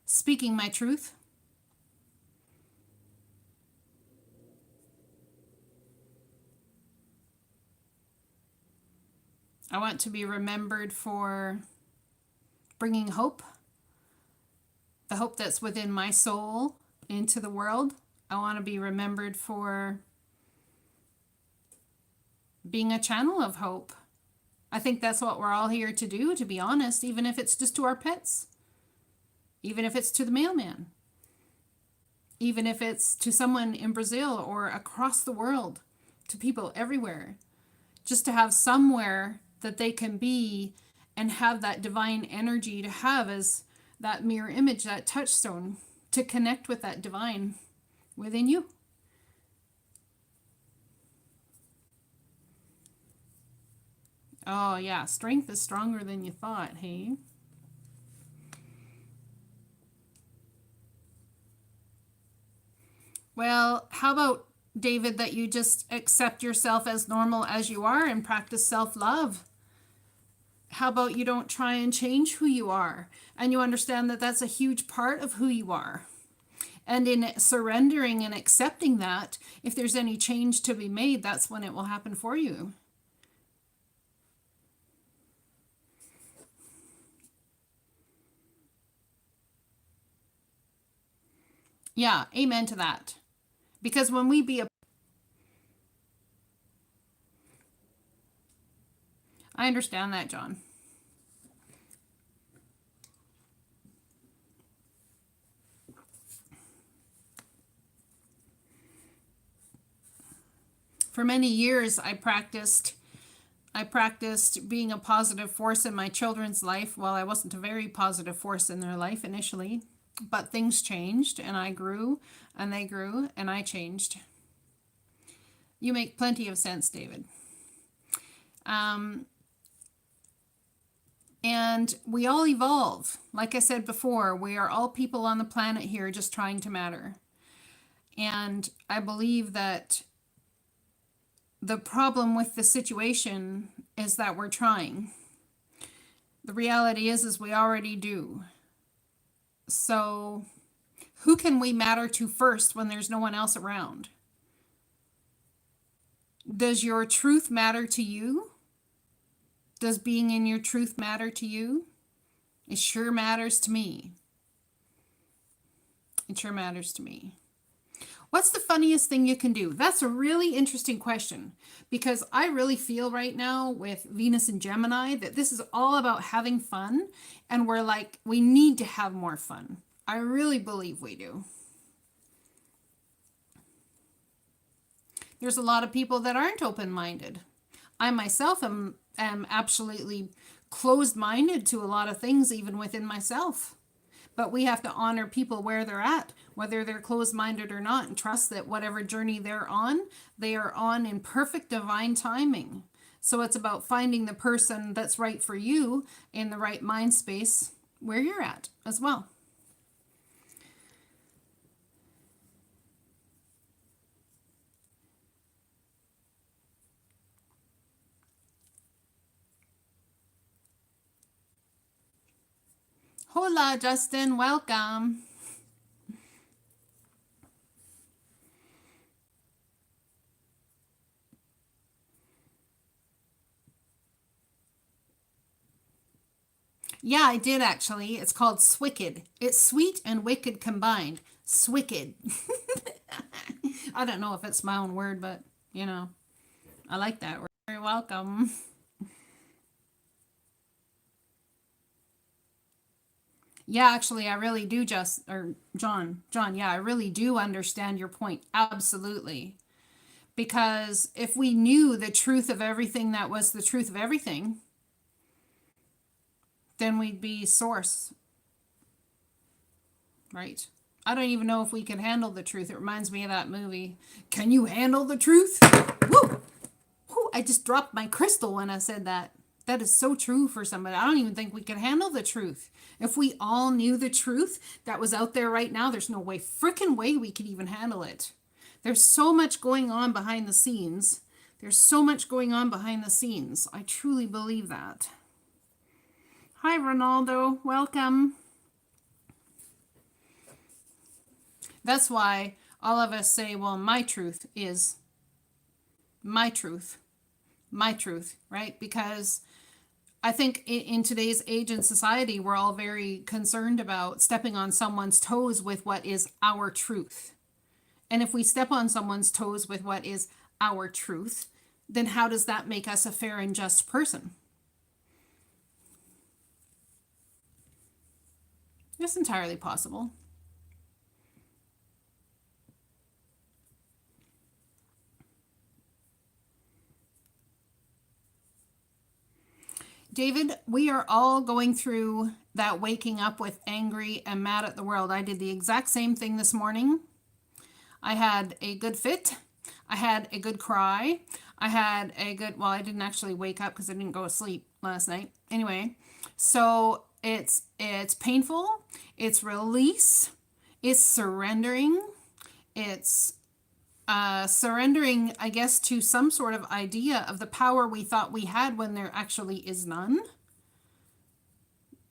Speaking my truth. I want to be remembered for bringing hope, the hope that's within my soul into the world. I want to be remembered for being a channel of hope. I think that's what we're all here to do, to be honest, even if it's just to our pets, even if it's to the mailman, even if it's to someone in Brazil or across the world, to people everywhere, just to have somewhere that they can be and have that divine energy to have as that mirror image, that touchstone, to connect with that divine within you. Oh, yeah. Strength is stronger than you thought, hey? Well, how about, David, that you just accept yourself as normal as you are and practice self love? How about you don't try and change who you are and you understand that that's a huge part of who you are? And in surrendering and accepting that, if there's any change to be made, that's when it will happen for you. Yeah, amen to that. Because when we be a I understand that, John. For many years I practiced being a positive force in my children's life. Well, I wasn't a very positive force in their life initially, but things changed and I grew and they grew and I changed. You make plenty of sense, David. Um, and we all evolve. Like I said before, we are all people on the planet here just trying to matter. And I believe that the problem with the situation is that we're trying. The reality is we already do. So who can we matter to first when there's no one else around? Does your truth matter to you? Does being in your truth matter to you? It sure matters to me. It sure matters to me. What's the funniest thing you can do? That's a really interesting question because I really feel right now with Venus and Gemini that this is all about having fun and we're like, we need to have more fun. I really believe we do. There's a lot of people that aren't open-minded. I myself am absolutely closed-minded to a lot of things, even within myself. But we have to honor people where they're at, whether they're closed-minded or not, and trust that whatever journey they're on, they are on in perfect divine timing. So it's about finding the person that's right for you in the right mind space where you're at as well. Hola, Justin. Welcome. Yeah, I did actually. It's called Swicked. It's sweet and wicked combined. Swicked. I don't know if it's my own word, but I like that word. You're welcome. Yeah, actually, I really do or John, yeah, I really do understand your point. Absolutely. Because if we knew the truth of everything that was the truth of everything, then we'd be source, right? I don't even know if we can handle the truth. It reminds me of that movie. Can you handle the truth? Woo! Woo! I just dropped my crystal when I said that. That is so true for somebody. I don't even think we could handle the truth. If we all knew the truth that was out there right now, there's no way, freaking way we could even handle it. There's so much going on behind the scenes. There's so much going on behind the scenes. I truly believe that. Hi, Ronaldo. Welcome. That's why all of us say, well, my truth is my truth. My truth, right? Because I think in today's age and society, we're all very concerned about stepping on someone's toes with what is our truth. And if we step on someone's toes with what is our truth, then how does that make us a fair and just person? It's entirely possible. David, we are all going through that waking up with angry and mad at the world. I did the exact same thing this morning. I had a good fit. I had a good cry. I had a good, well, I didn't actually wake up because I didn't go to sleep last night. Anyway, so it's painful, it's release, it's surrendering, it's surrendering, I guess, to some sort of idea of the power we thought we had when there actually is none.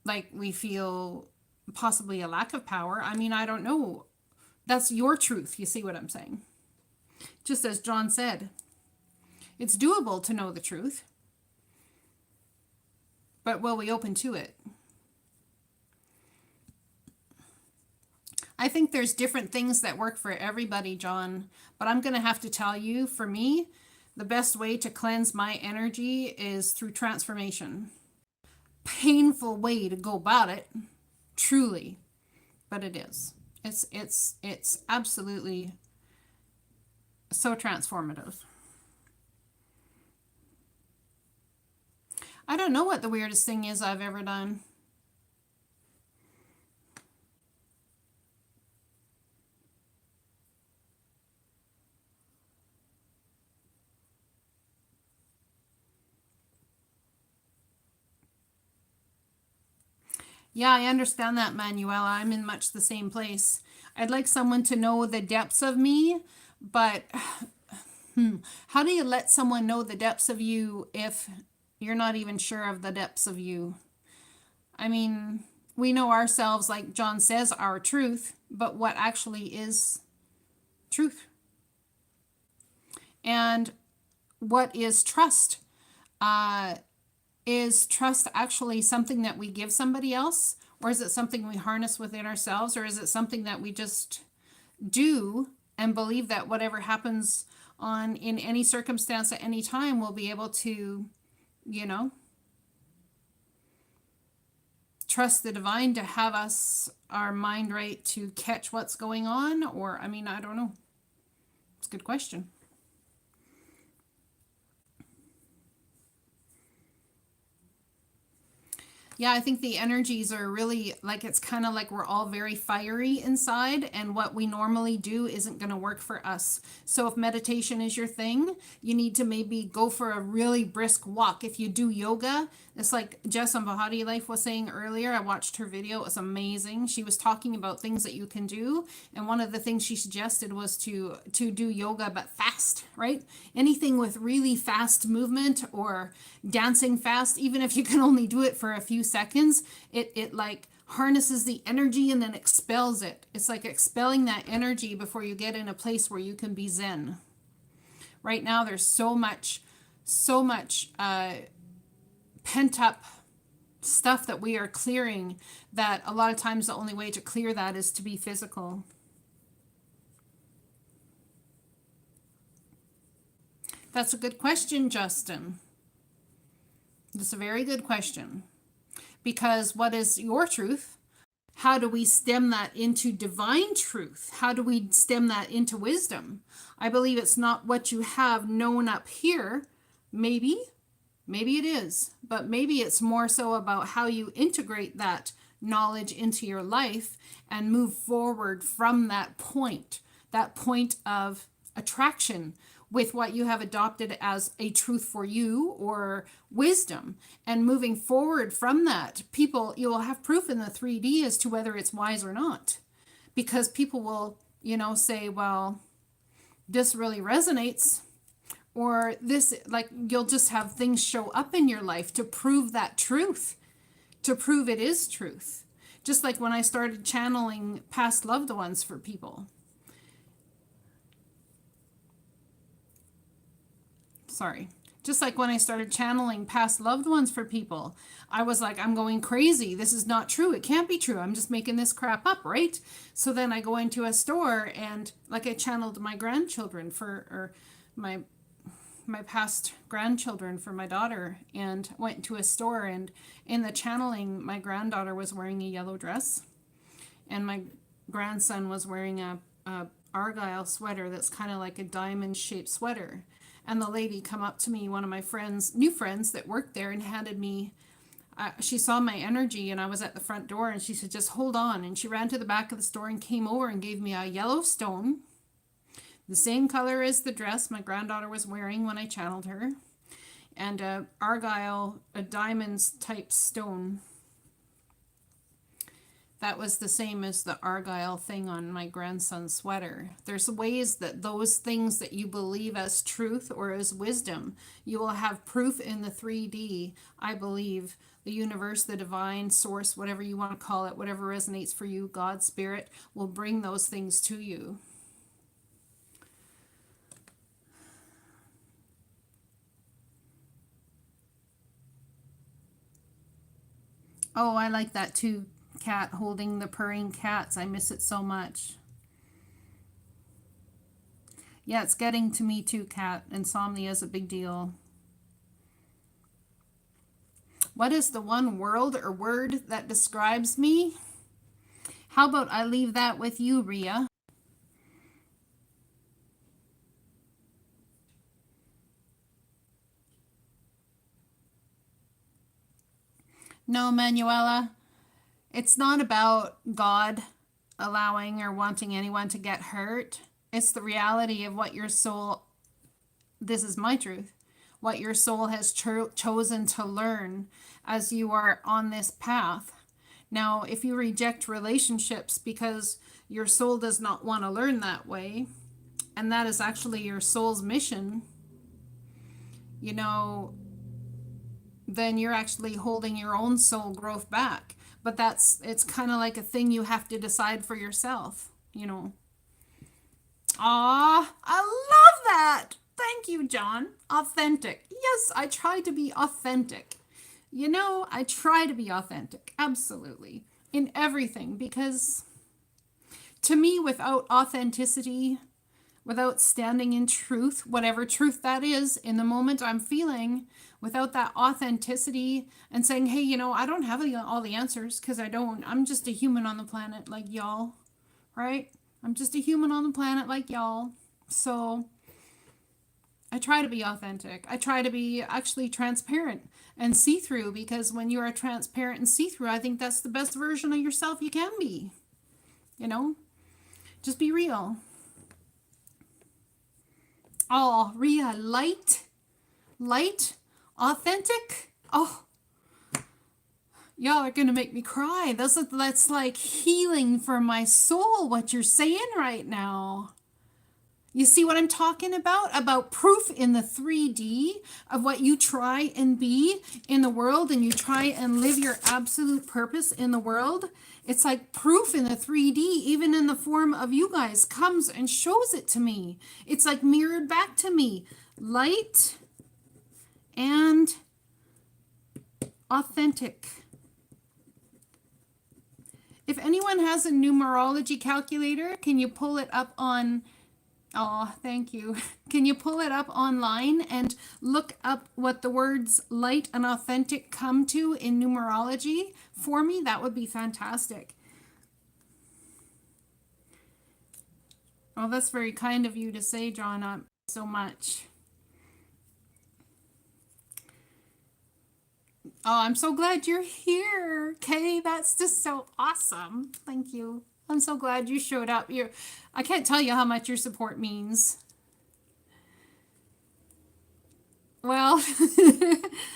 Like we feel possibly a lack of power. I mean, I don't know. That's your truth. You see what I'm saying? Just as John said, it's doable to know the truth, but will we open to it? I think there's different things that work for everybody, John, but I'm going to have to tell you, for me, the best way to cleanse my energy is through transformation. Painful way to go about it, truly, but it is. It's absolutely so transformative. I don't know what the weirdest thing is I've ever done. Yeah, I understand that, Manuela. I'm in much the same place. I'd like someone to know the depths of me, but how do you let someone know the depths of you if you're not even sure of the depths of you? I mean, we know ourselves, like John says, our truth, but what actually is truth? And what is trust? Uh, is trust actually something that we give somebody else? Or is it something we harness within ourselves? Or is it something that we just do and believe that whatever happens on in any circumstance at any time we'll be able to, you know, trust the divine to have us our mind right to catch what's going on? Or I mean, I don't know. It's a good question. Yeah, I think the energies are really like it's kind of like we're all very fiery inside, and what we normally do isn't going to work for us. So, if meditation is your thing, you need to maybe go for a really brisk walk. If you do yoga, it's like Jess on Bahati Life was saying earlier. I watched her video, it was amazing. She was talking about things that you can do, and one of the things she suggested was to do yoga but fast, right? Anything with really fast movement or dancing fast, even if you can only do it for a few seconds, it like harnesses the energy and then expels it. It's like expelling that energy before you get in a place where you can be zen. Right now there's so much pent up stuff that we are clearing, that a lot of times the only way to clear that is to be physical. That's a good question, Justin. That's a very good question. Because what is your truth? How do we stem that into divine truth? How do we stem that into wisdom? I believe it's not what you have known up here. Maybe it is, but maybe it's more so about how you integrate that knowledge into your life and move forward from that point of attraction with what you have adopted as a truth for you or wisdom, and moving forward from that. People, you will have proof in the 3D as to whether it's wise or not, because people will, say, well, this really resonates, or this, like, you'll just have things show up in your life to prove that truth, to prove it is truth. Just like when I started channeling past loved ones for people. Sorry. Just like when I started channeling past loved ones for people, I was like, I'm going crazy. This is not true. It can't be true. I'm just making this crap up, right? So then I go into a store and, like, I channeled my grandchildren or my past grandchildren for my daughter, and went to a store, and in the channeling my granddaughter was wearing a yellow dress and my grandson was wearing a argyle sweater that's kind of like a diamond shaped sweater. And the lady come up to me, one of my new friends that worked there, and handed me, she saw my energy and I was at the front door, and she said, just hold on. And she ran to the back of the store and came over and gave me a yellow stone The same color as the dress my granddaughter was wearing when I channeled her. And a argyle, a diamonds type stone. That was the same as the argyle thing on my grandson's sweater. There's ways that those things that you believe as truth or as wisdom, you will have proof in the 3D, I believe. The universe, the divine source, whatever you want to call it, whatever resonates for you, God, spirit, will bring those things to you. Oh, I like that too. Cat holding the purring cats. I miss it so much. Yeah, it's getting to me too, Cat. Insomnia is a big deal. What is the one word or word that describes me? How about I leave that with you, Ria? No, Manuela. It's not about God allowing or wanting anyone to get hurt. It's the reality of what your soul, this is my truth, what your soul has chosen to learn as you are on this path. Now, if you reject relationships because your soul does not want to learn that way, and that is actually your soul's mission, you know, then you're actually holding your own soul growth back. But it's kind of like a thing you have to decide for yourself, you know. Ah, I love that. Thank you, John. Authentic. Yes, I try to be authentic. You know, I try to be authentic. Absolutely. In everything. Because to me, without authenticity, without standing in truth, whatever truth that is, in the moment I'm feeling, without that authenticity and saying, hey, you know, I don't have all the answers because I don't. I'm just a human on the planet like y'all, right? I'm just a human on the planet like y'all. So I try to be authentic. I try to be actually transparent and see-through, because when you are transparent and see-through, I think that's the best version of yourself you can be. You know? Just be real. Oh, Rhea, light, authentic. Oh, y'all are gonna make me cry. That's like healing for my soul, what you're saying right now. You see what I'm talking about? About proof in the 3D of what you try and be in the world, and you try and live your absolute purpose in the world. It's like proof in the 3D, even in the form of you guys, comes and shows it to me. It's like mirrored back to me. Light and authentic. If anyone has a numerology calculator, can you pull it up on... Oh, thank you. Can you pull it up online and look up what the words light and authentic come to in numerology for me? That would be fantastic. Oh, that's very kind of you to say, John, so much. Oh, I'm so glad you're here, Kay. That's just so awesome. Thank you. I'm so glad you showed up. I can't tell you how much your support means. Well,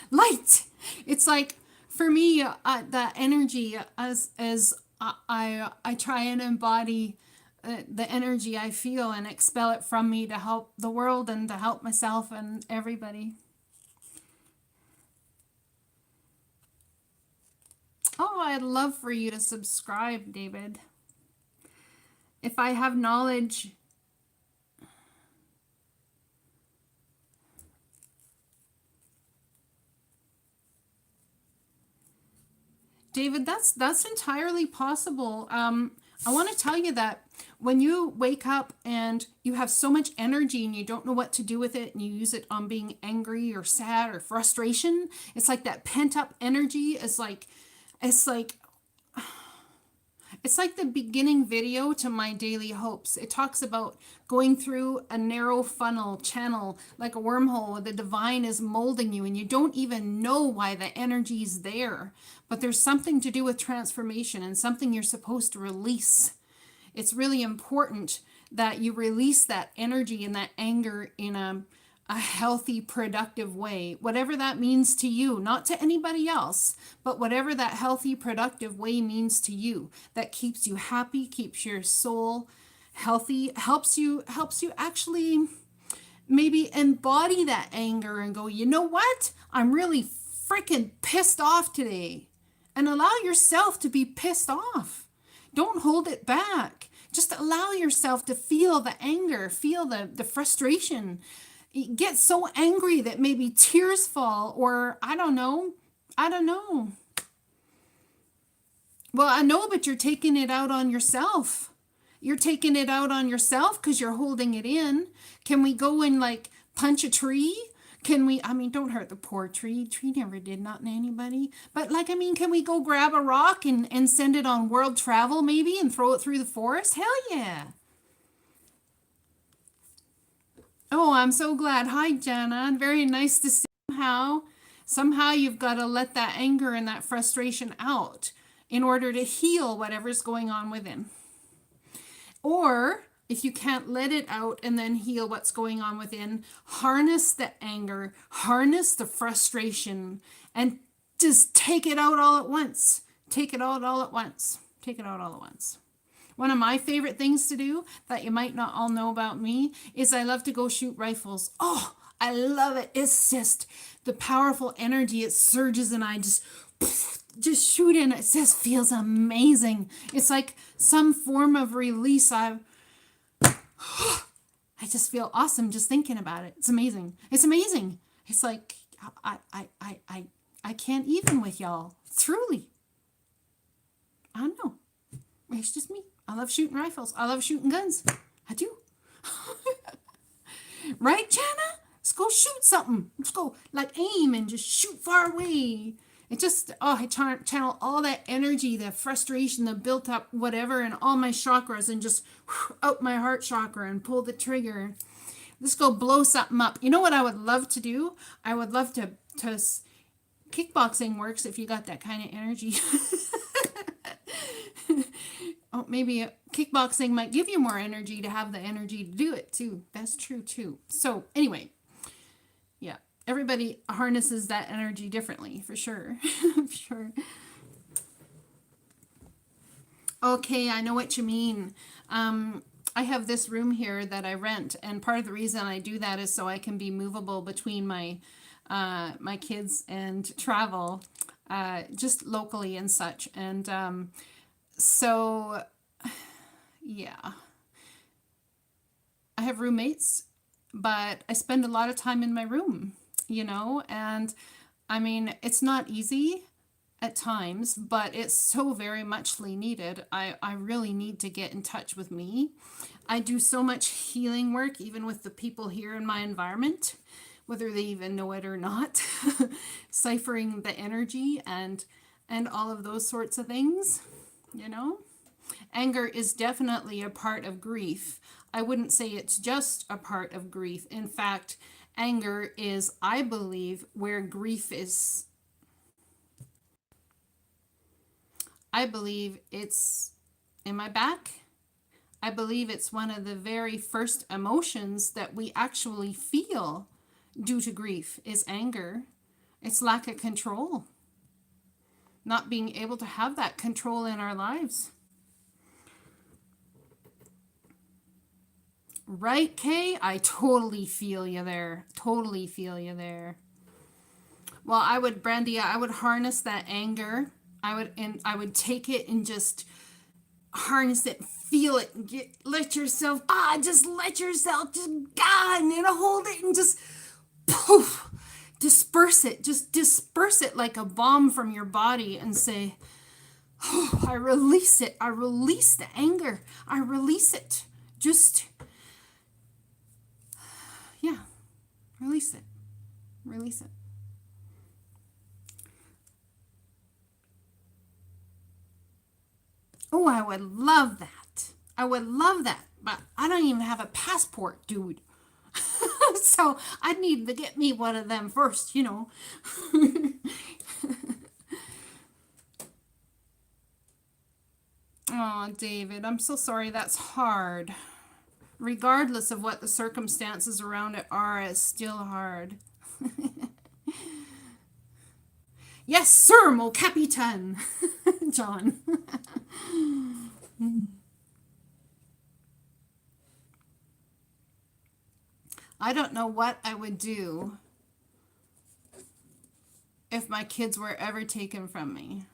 light. It's like, for me, the energy as I try and embody the energy I feel and expel it from me to help the world and to help myself and everybody. Oh, I'd love for you to subscribe, David. If I have knowledge, David, that's entirely possible. I want to tell you that when you wake up and you have so much energy and you don't know what to do with it, and you use it on being angry or sad or frustration, it's like that pent up energy is like, it's like it's like the beginning video to My Daily Hopes. It talks about going through a narrow funnel channel, like a wormhole, where the divine is molding you and you don't even know why the energy is there. But there's something to do with transformation and something you're supposed to release. It's really important that you release that energy and that anger in a healthy, productive way, whatever that means to you, not to anybody else, but whatever that healthy, productive way means to you, that keeps you happy, keeps your soul healthy, helps you actually maybe embody that anger and go, you know what? I'm really freaking pissed off today. And allow yourself to be pissed off. Don't hold it back. Just allow yourself to feel the anger, feel the frustration. Get so angry that maybe tears fall, or I don't know. I don't know. Well, I know, but you're taking it out on yourself. You're taking it out on yourself because you're holding it in. Can we go and like punch a tree? Can we, I mean, don't hurt the poor tree. Tree never did nothing to anybody. But like, I mean, can we go grab a rock and send it on world travel maybe and throw it through the forest? Hell yeah. Oh, I'm so glad. Hi, Jana. Very nice to see you. Somehow you've got to let that anger and that frustration out in order to heal whatever's going on within. Or if you can't let it out and then heal what's going on within, harness the anger, harness the frustration, and just take it out all at once. Take it out all at once. Take it out all at once. One of my favorite things to do that you might not all know about me is I love to go shoot rifles. Oh, I love it. It's just the powerful energy. It surges and I just shoot in. It just feels amazing. It's like some form of release. I just feel awesome just thinking about it. It's amazing. It's amazing. It's like I can't even with y'all. Truly. I don't know. It's just me. I love shooting rifles. I love shooting guns. I do. Right, Jana? Let's go shoot something. Let's go like aim and just shoot far away. It just, oh, I channel all that energy, the frustration, the built up whatever, and all my chakras and just out my heart chakra and pull the trigger. Let's go blow something up. You know what I would love to do? I would love to kickboxing works if you got that kind of energy. Oh, maybe kickboxing might give you more energy to have the energy to do it too. That's true too. So anyway, yeah, everybody harnesses that energy differently for sure. Sure. Okay, I know what you mean. I have this room here that I rent, and part of the reason I do that is so I can be movable between my kids and travel, just locally and such. And so, yeah, I have roommates, but I spend a lot of time in my room, and I mean, it's not easy at times, but it's so very muchly needed. I really need to get in touch with me. I do so much healing work, even with the people here in my environment, whether they even know it or not, ciphering the energy and all of those sorts of things. Anger is definitely a part of grief. I wouldn't say it's just a part of grief. In fact, anger is, I believe, where grief is. I believe it's in my back. I believe it's one of the very first emotions that we actually feel due to grief is anger. It's lack of control. Not being able to have that control in our lives. Right, Kay? I totally feel you there. Totally feel you there. Well, Brandy, I would harness that anger. I would take it and just harness it, feel it, and let yourself, just let yourself, just, and hold it and just, poof, disperse it. Just disperse it like a bomb from your body and say, oh, I release it. I release the anger. I release it. Just, yeah, release it. Release it. Oh, I would love that. I would love that. But I don't even have a passport, dude. So I'd need to get me one of them first, Oh, David, I'm so sorry that's hard. regardless of what the circumstances around it are, it's still hard. Yes, sir, mon capitaine. John. I don't know what I would do if my kids were ever taken from me.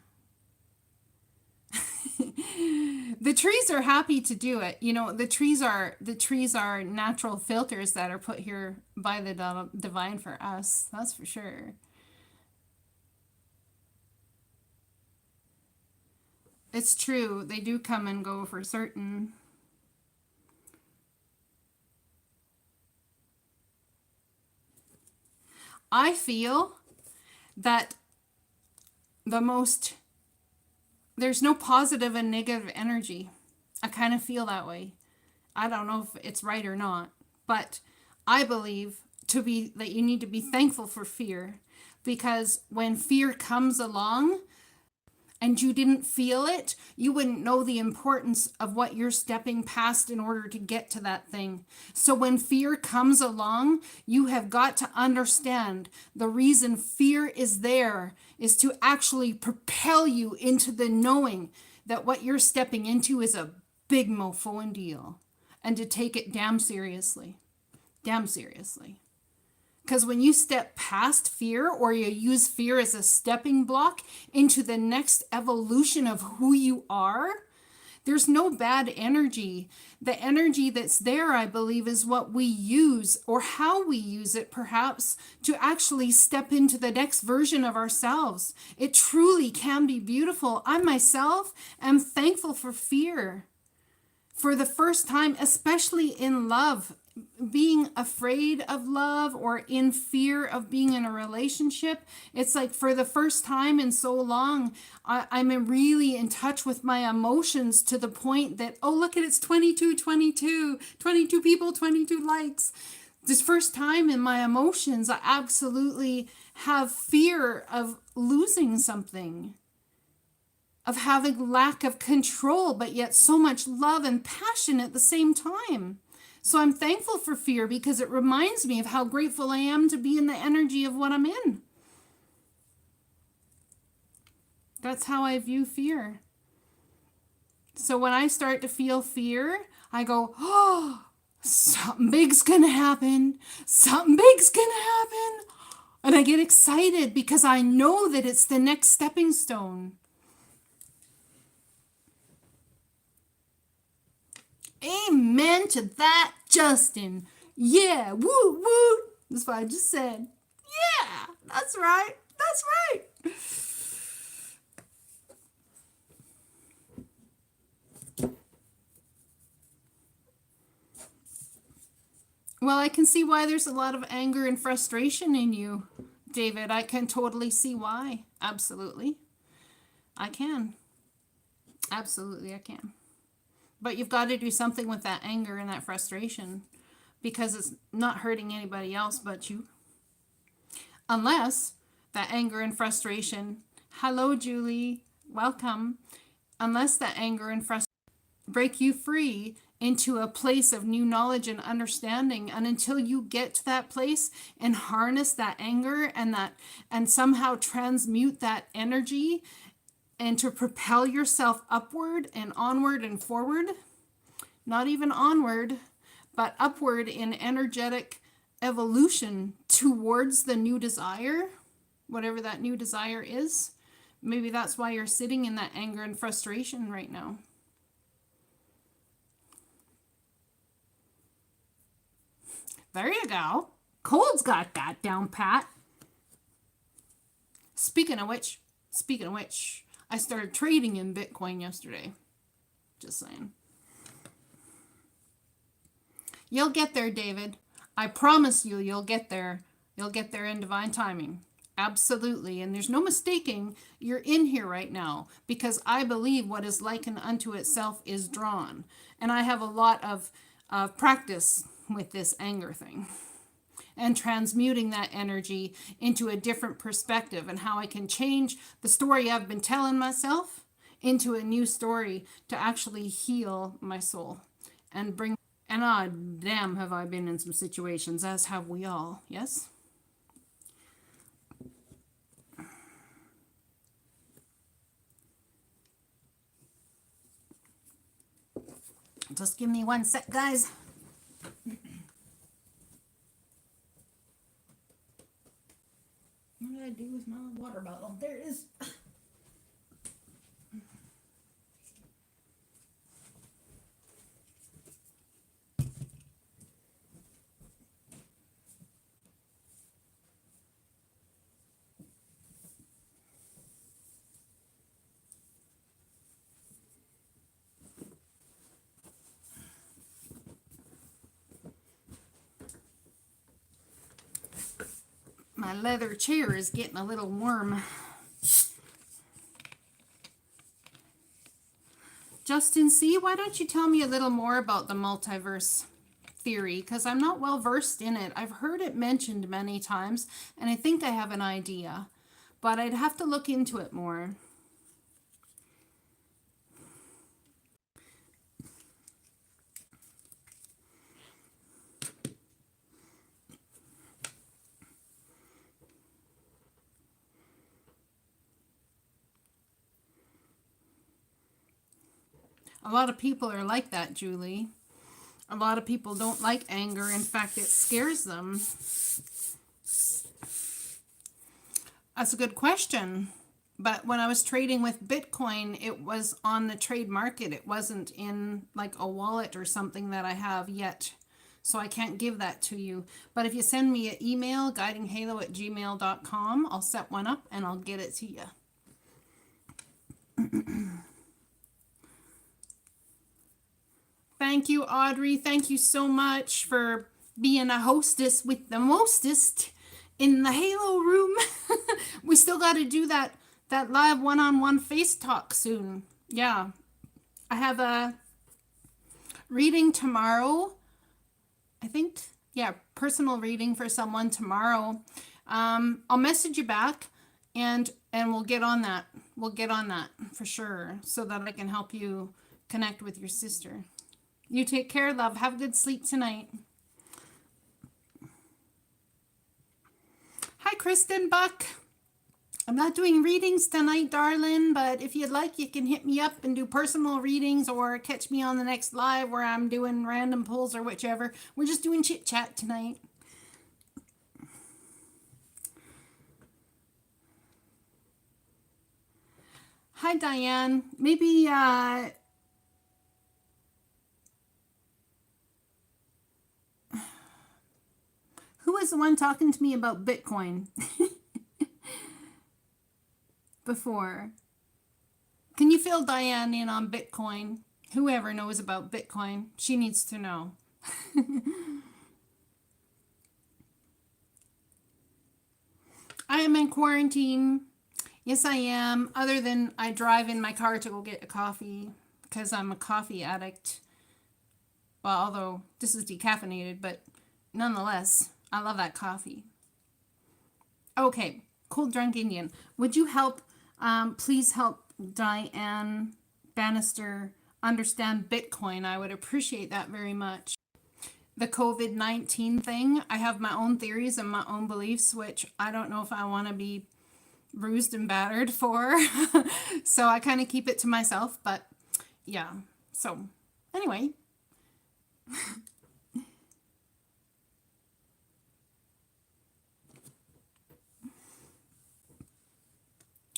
The trees are happy to do it. You know, the trees are natural filters that are put here by the divine for us. That's for sure. It's true. They do come and go for certain. I feel that the most there's no positive and negative energy. I kind of feel that way. I don't know if it's right or not, but I believe to be that you need to be thankful for fear, because when fear comes along and you didn't feel it, you wouldn't know the importance of what you're stepping past in order to get to that thing. So when fear comes along, you have got to understand the reason fear is there is to actually propel you into the knowing that what you're stepping into is a big mofo deal, and to take it damn seriously. Damn seriously. Because when you step past fear, or you use fear as a stepping block into the next evolution of who you are, there's no bad energy. The energy that's there, I believe, is what we use, or how we use it, perhaps, to actually step into the next version of ourselves. It truly can be beautiful. I myself am thankful for fear. For the first time, especially in love, being afraid of love or in fear of being in a relationship, it's like for the first time in so long, I'm really in touch with my emotions, to the point that, oh, look at it's 22, 22, 22 people, 22 likes. This first time in my emotions, I absolutely have fear of losing something, of having lack of control, but yet so much love and passion at the same time. So I'm thankful for fear, because it reminds me of how grateful I am to be in the energy of what I'm in. That's how I view fear. So when I start to feel fear, I go, oh, something big's gonna happen. Something big's gonna happen. And I get excited because I know that it's the next stepping stone. Amen to that, Justin. Yeah, woo, woo. That's what I just said. Yeah, that's right. That's right. Well, I can see why there's a lot of anger and frustration in you, David. I can totally see why. Absolutely. I can. Absolutely, I can. But you've got to do something with that anger and that frustration, because it's not hurting anybody else but you. Unless that anger and frustration, hello, Julie, welcome. Unless that anger and frustration break you free into a place of new knowledge and understanding, and until you get to that place and harness that anger and somehow transmute that energy, and to propel yourself upward and onward and forward, not even onward, but upward in energetic evolution towards the new desire, whatever that new desire is. Maybe that's why you're sitting in that anger and frustration right now. There you go. Cole's got that down pat. Speaking of which, I started trading in Bitcoin yesterday. Just saying. You'll get there, David. I promise you, you'll get there. You'll get there in divine timing. Absolutely. And there's no mistaking you're in here right now, because I believe what is likened unto itself is drawn. And I have a lot of practice with this anger thing, and transmuting that energy into a different perspective, and how I can change the story I've been telling myself into a new story to actually heal my soul and And ah, damn, have I been in some situations, as have we all. Yes? Just give me one sec, guys. What did I do with my water bottle? There it is. My leather chair is getting a little warm. Justin C., why don't you tell me a little more about the multiverse theory? Because I'm not well versed in it. I've heard it mentioned many times, and I think I have an idea. But I'd have to look into it more. A lot of people are like that, Julie. A lot of people don't like anger. In fact, it scares them. That's a good question. But when I was trading with Bitcoin, it was on the trade market. It wasn't in like a wallet or something that I have yet. So I can't give that to you. But if you send me an email, guidinghalo@gmail.com, I'll set one up and I'll get it to you. Thank you, Audrey. Thank you so much for being a hostess with the mostest in the Halo room. We still got to do that live one-on-one face talk soon. Yeah. I have a reading tomorrow. I think, yeah, personal reading for someone tomorrow. I'll message you back and we'll get on that. We'll get on that for sure so that I can help you connect with your sister. You take care, love. Have a good sleep tonight. Hi, Kristen Buck. I'm not doing readings tonight, darling, but if you'd like, you can hit me up and do personal readings or catch me on the next live where I'm doing random pulls or whichever. We're just doing chit chat tonight. Hi, Diane. Maybe, who was the one talking to me about Bitcoin before? Can you fill Diane in on Bitcoin? Whoever knows about Bitcoin, she needs to know. I am in quarantine. Yes, I am. Other than I drive in my car to go get a coffee because I'm a coffee addict. Well, although this is decaffeinated, but nonetheless, I love that coffee. Okay, Cold Drunk Indian. Would you help, please help Diane Bannister understand Bitcoin? I would appreciate that very much. The COVID-19 thing, I have my own theories and my own beliefs, which I don't know if I want to be bruised and battered for. So I kind of keep it to myself, but yeah. So anyway.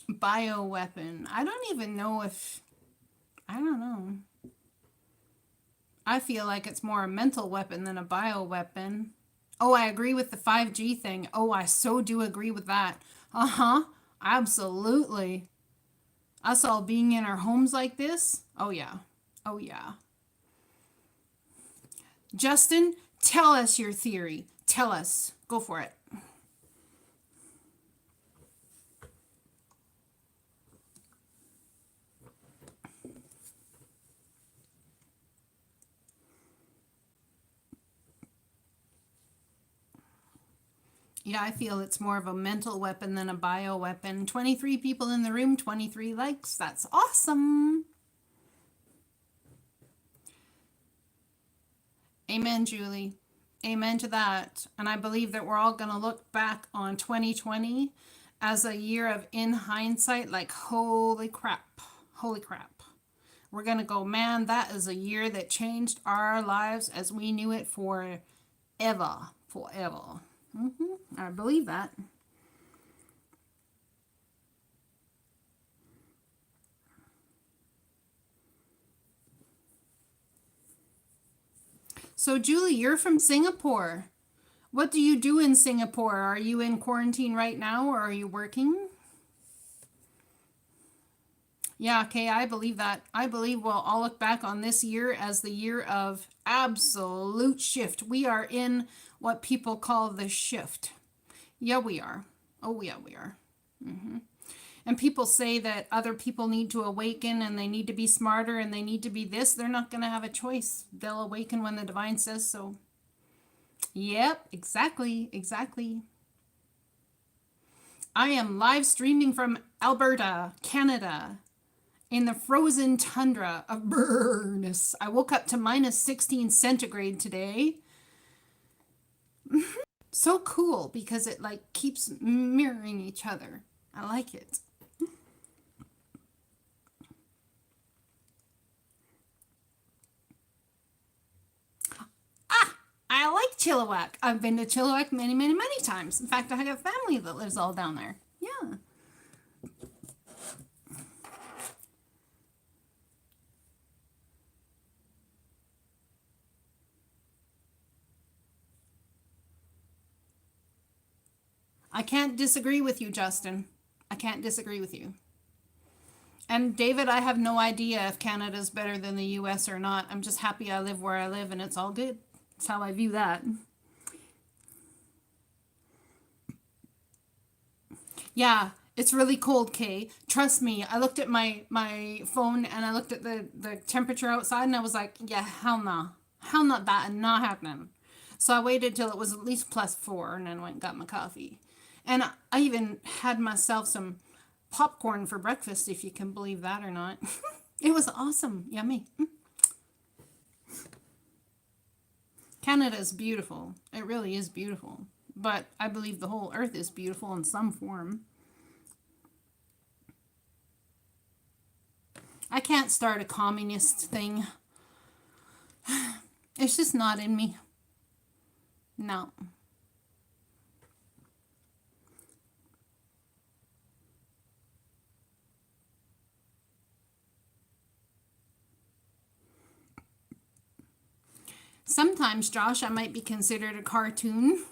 Bioweapon. I don't even know if, I don't know. I feel like it's more a mental weapon than a bioweapon. Oh, I agree with the 5G thing. Oh, I so do agree with that. Uh-huh. Absolutely. Us all being in our homes like this. Oh, yeah. Oh, yeah. Justin, tell us your theory. Tell us. Go for it. Yeah, I feel it's more of a mental weapon than a bio weapon. 23 people in the room, 23 likes. That's awesome. Amen, Julie. Amen to that. And I believe that we're all going to look back on 2020 as a year of, in hindsight, like, holy crap. Holy crap. We're going to go, man, that is a year that changed our lives as we knew it forever. Forever. I believe that. So, Julie, you're from Singapore. What do you do in Singapore? Are you in quarantine right now or are you working? Yeah, okay, I believe that. I believe we'll all look back on this year as the year of absolute shift. We are in what people call the shift. Yeah, we are. Oh, yeah, we are. And people say that other people need to awaken and they need to be smarter and they need to be this. They're not going to have a choice. They'll awaken when the divine says so. Yep, exactly, exactly. I am live streaming from Alberta, Canada, in the frozen tundra of Burness. I woke up to minus 16 centigrade today. So cool because it like keeps mirroring each other. I like it. I like Chilliwack. I've been to Chilliwack many, many, many times. In fact, I have family that lives all down there. Yeah. I can't disagree with you, Justin. I can't disagree with you. And David, I have no idea if Canada's better than the US or not. I'm just happy I live where I live and it's all good. That's how I view that. Yeah, it's really cold, Kay. Trust me. I looked at my phone and I looked at the temperature outside and I was like, yeah, hell no. Hell not that and not happening. So I waited till it was at least +4 and then went and got my coffee. And I even had myself some popcorn for breakfast, if you can believe that or not. It was awesome. Yummy. Canada is beautiful. It really is beautiful. But I believe the whole earth is beautiful in some form. I can't start a communist thing. It's just not in me. No. Sometimes, Josh, I might be considered a cartoon.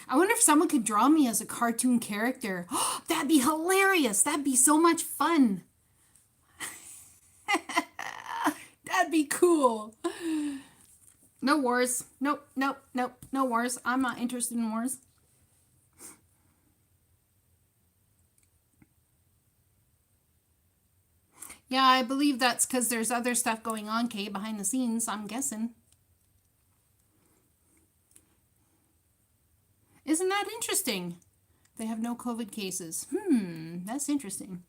I wonder if someone could draw me as a cartoon character. That'd be hilarious. That'd be so much fun. That'd be cool. No wars. Nope, nope, nope. No wars. I'm not interested in wars. Yeah, I believe that's because there's other stuff going on, Kay, behind the scenes, I'm guessing. Isn't that interesting? They have no COVID cases. That's interesting.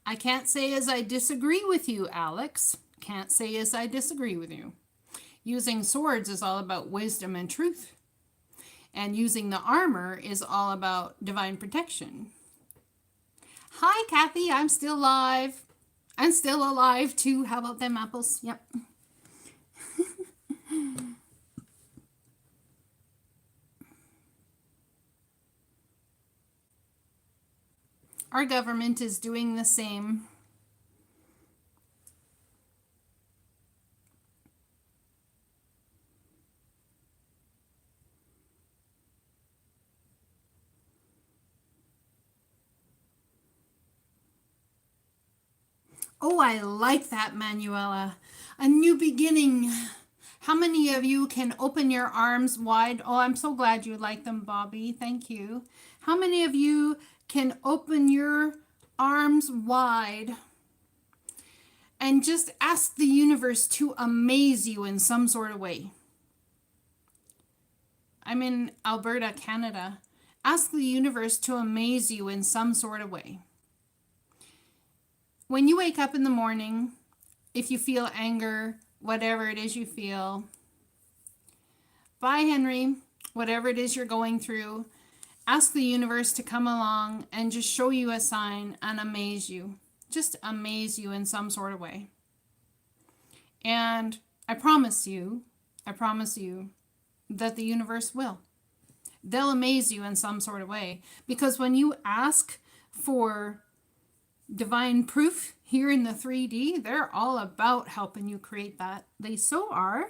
I can't say as I disagree with you, Alex. Can't say as I disagree with you. Using swords is all about wisdom and truth. And using the armor is all about divine protection. Hi, Kathy. I'm still alive. I'm still alive too. How about them apples? Yep. Our government is doing the same. Oh, I like that, Manuela. A new beginning. How many of you can open your arms wide? Oh, I'm so glad you like them, Bobby. Thank you. How many of you can open your arms wide and just ask the universe to amaze you in some sort of way. I'm in Alberta, Canada. Ask the universe to amaze you in some sort of way. When you wake up in the morning, if you feel anger, whatever it is you feel, bye, Henry, whatever it is you're going through, ask the universe to come along and just show you a sign and amaze you. Just amaze you in some sort of way. And I promise you that the universe will. They'll amaze you in some sort of way. Because when you ask for divine proof here in the 3D, they're all about helping you create that. They so are.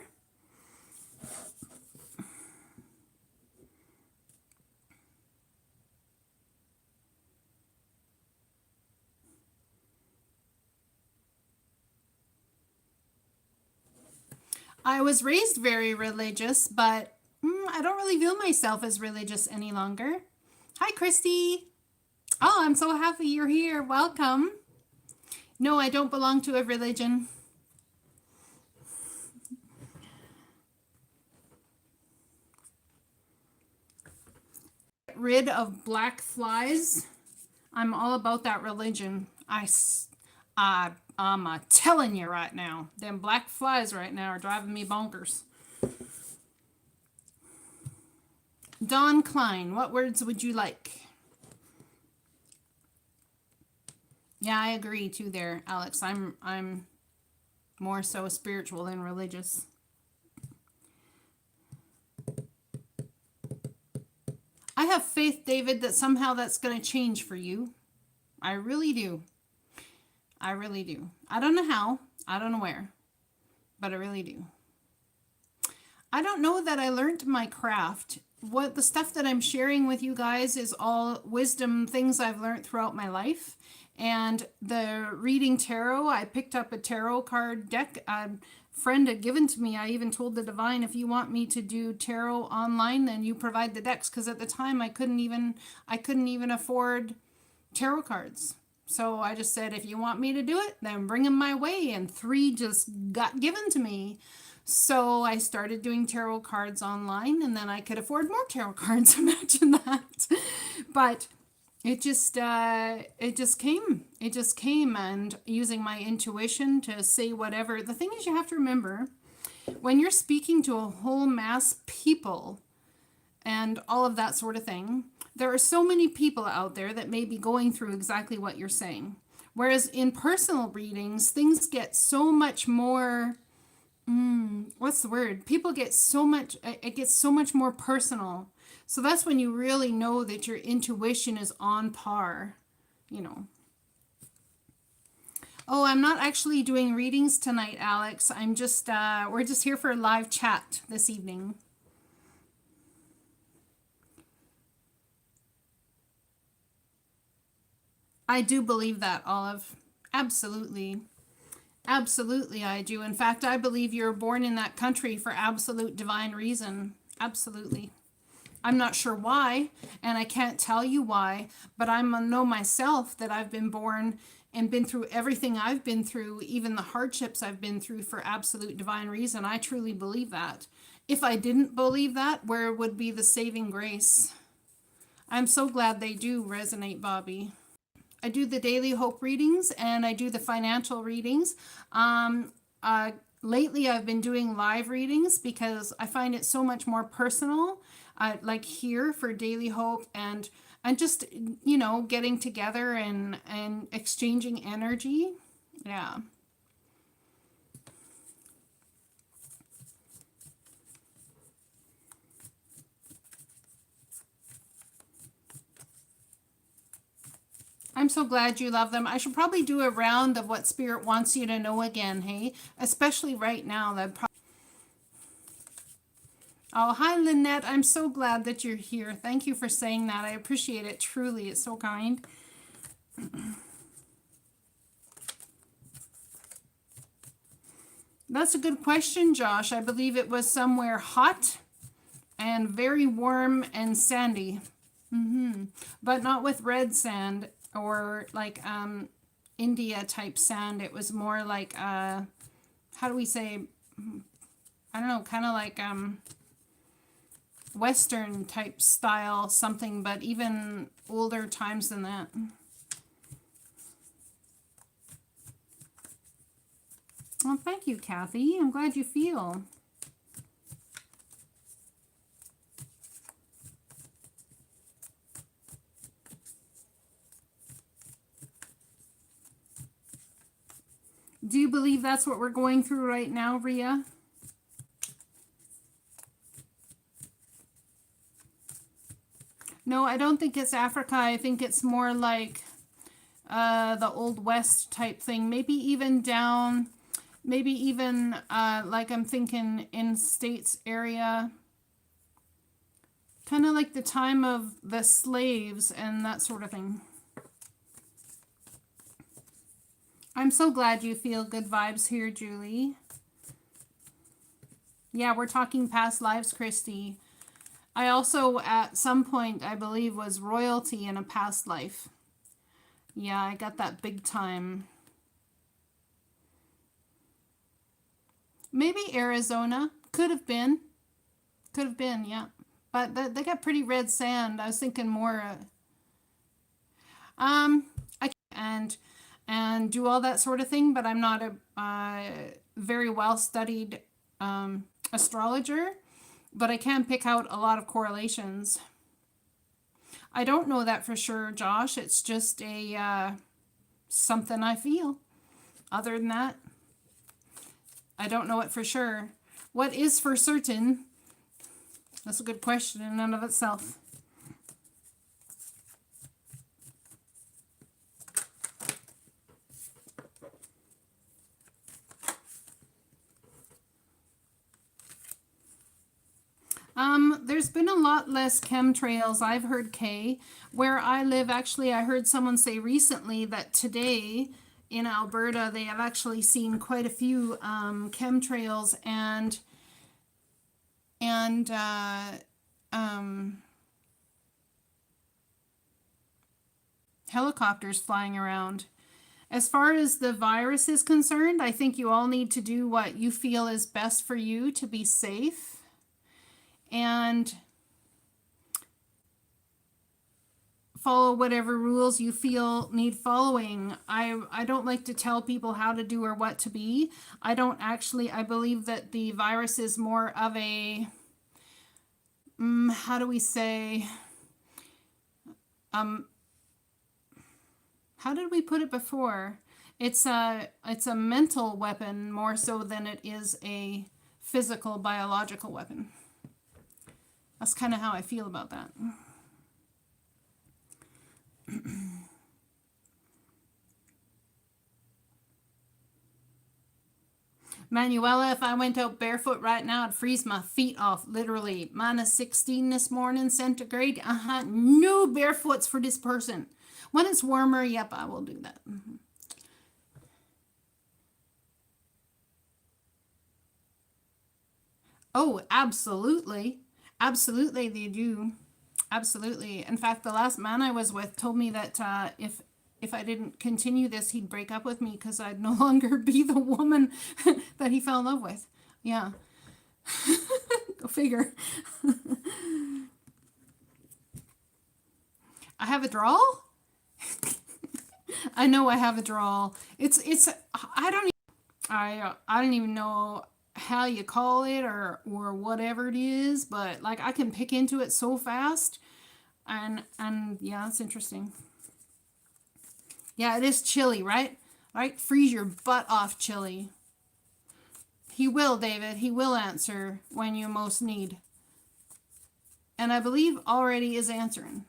I was raised very religious, but I don't really feel myself as religious any longer. Hi, Christy. Oh, I'm so happy you're here. Welcome. No, I don't belong to a religion. Get rid of black flies. I'm all about that religion. I'm telling you right now, them black flies right now are driving me bonkers. Dawn Klein, what words would you like? Yeah, I agree too there, Alex. I'm more so spiritual than religious. I have faith, David, that somehow that's going to change for you. I really do. I really do. I don't know how. I don't know where. But I really do. I don't know that I learned my craft. What the stuff that I'm sharing with you guys is all wisdom things I've learned throughout my life. And the reading tarot, I picked up a tarot card deck a friend had given to me. I even told the divine, if you want me to do tarot online, then you provide the decks, because at the time I couldn't even afford tarot cards. So I just said, if you want me to do it, then bring them my way. And 3 just got given to me. So I started doing tarot cards online, and then I could afford more tarot cards. Imagine that. But it just came. It just came, and using my intuition to say whatever. The thing is, you have to remember, when you're speaking to a whole mass people and all of that sort of thing, there are so many people out there that may be going through exactly what you're saying. Whereas in personal readings, things get so much more, what's the word? People get so much, it gets so much more personal. So that's when you really know that your intuition is on par, you know. Oh, I'm not actually doing readings tonight, Alex. I'm just, we're just here for a live chat this evening. I do believe that, Olive. Absolutely. Absolutely, I do. In fact, I believe you're born in that country for absolute divine reason. Absolutely. I'm not sure why, and I can't tell you why, but I know myself that I've been born and been through everything I've been through, even the hardships I've been through, for absolute divine reason. I truly believe that. If I didn't believe that, where would be the saving grace? I'm so glad they do resonate, Bobby. I do the daily hope readings and I do the financial readings. Lately, I've been doing live readings because I find it so much more personal, like here for daily hope, and just, you know, getting together and exchanging energy. Yeah. I'm so glad you love them. I should probably do a round of what Spirit wants you to know again, hey? Especially right now. Oh, hi, Lynette. I'm so glad that you're here. Thank you for saying that. I appreciate it. Truly, it's so kind. That's a good question, Josh. I believe it was somewhere hot and very warm and sandy. But not with red sand or like India type sand. It was more like, how do we say, I don't know, kind of like Western type style something, but even older times than that. Well, thank you, Kathy. I'm glad you feel. Do you believe that's what we're going through right now, Rhea? No, I don't think it's Africa. I think it's more like the Old West type thing. Maybe even down, maybe even like I'm thinking in States area. Kind of like the time of the slaves and that sort of thing. I'm so glad you feel good vibes here, Julie. Yeah, we're talking past lives, Christy. I also, at some point, I believe, was royalty in a past life. Yeah, I got that big time. Maybe Arizona. Could have been. Could have been, yeah. But they got pretty red sand. I was thinking more... I and do all that sort of thing, but I'm not a very well-studied astrologer. But I can pick out a lot of correlations. I don't know that for sure, Josh. It's just a something I feel. Other than that, I don't know it for sure. What is for certain? That's a good question in and of itself. There's been a lot less chemtrails. I've heard, Kay. Where I live, actually, I heard someone say recently that today in Alberta, they have actually seen quite a few chemtrails and helicopters flying around. As far as the virus is concerned, I think you all need to do what you feel is best for you to be safe. And follow whatever rules you feel need following. I don't like to tell people how to do or what to be. I believe that the virus is more of a, how do we say, how did we put it before? It's a mental weapon more so than it is a physical, biological weapon. That's kind of how I feel about that. Manuela, if I went out barefoot right now, I'd freeze my feet off, literally. -16 this morning, centigrade. No barefoots for this person. When it's warmer, yep, I will do that. Oh, absolutely. Absolutely, they do. Absolutely. In fact, the last man I was with told me that if I didn't continue this, he'd break up with me because I'd no longer be the woman that he fell in love with. Yeah. Go figure. I have a drawl? I know I have a drawl. I don't even know how you call it or whatever it is, but like I can pick into it so fast. And yeah, it's interesting. Yeah, it is chilly, right? Right? Freeze your butt off, chilly. He will, David. He will answer when you most need. And I believe already is answering.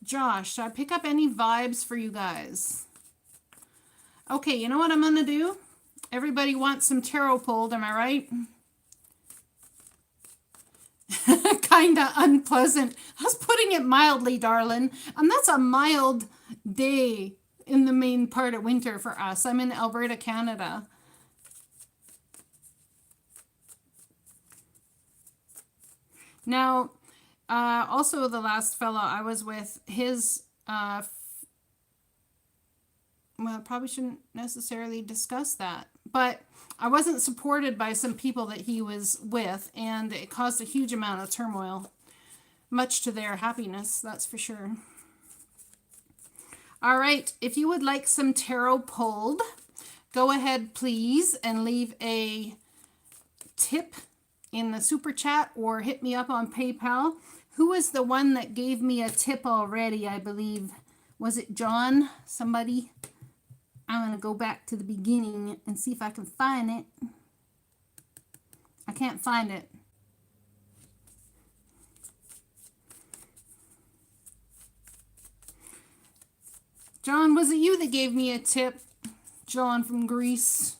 Josh, should I pick up any vibes for you guys? Okay, you know what I'm going to do? Everybody wants some tarot pulled, am I right? Kinda unpleasant. I was putting it mildly, darling. And that's a mild day in the main part of winter for us. I'm in Alberta, Canada. Now, also the last fellow I was with, his, well, probably shouldn't necessarily discuss that, but I wasn't supported by some people that he was with, and it caused a huge amount of turmoil, much to their happiness, that's for sure. All right, if you would like some tarot pulled, go ahead, please, and leave a tip in the super chat or hit me up on PayPal. Who was the one that gave me a tip already, I believe? Was it John? Somebody? I'm going to go back to the beginning and see if I can find it. I can't find it. John, was it you that gave me a tip? John from Greece.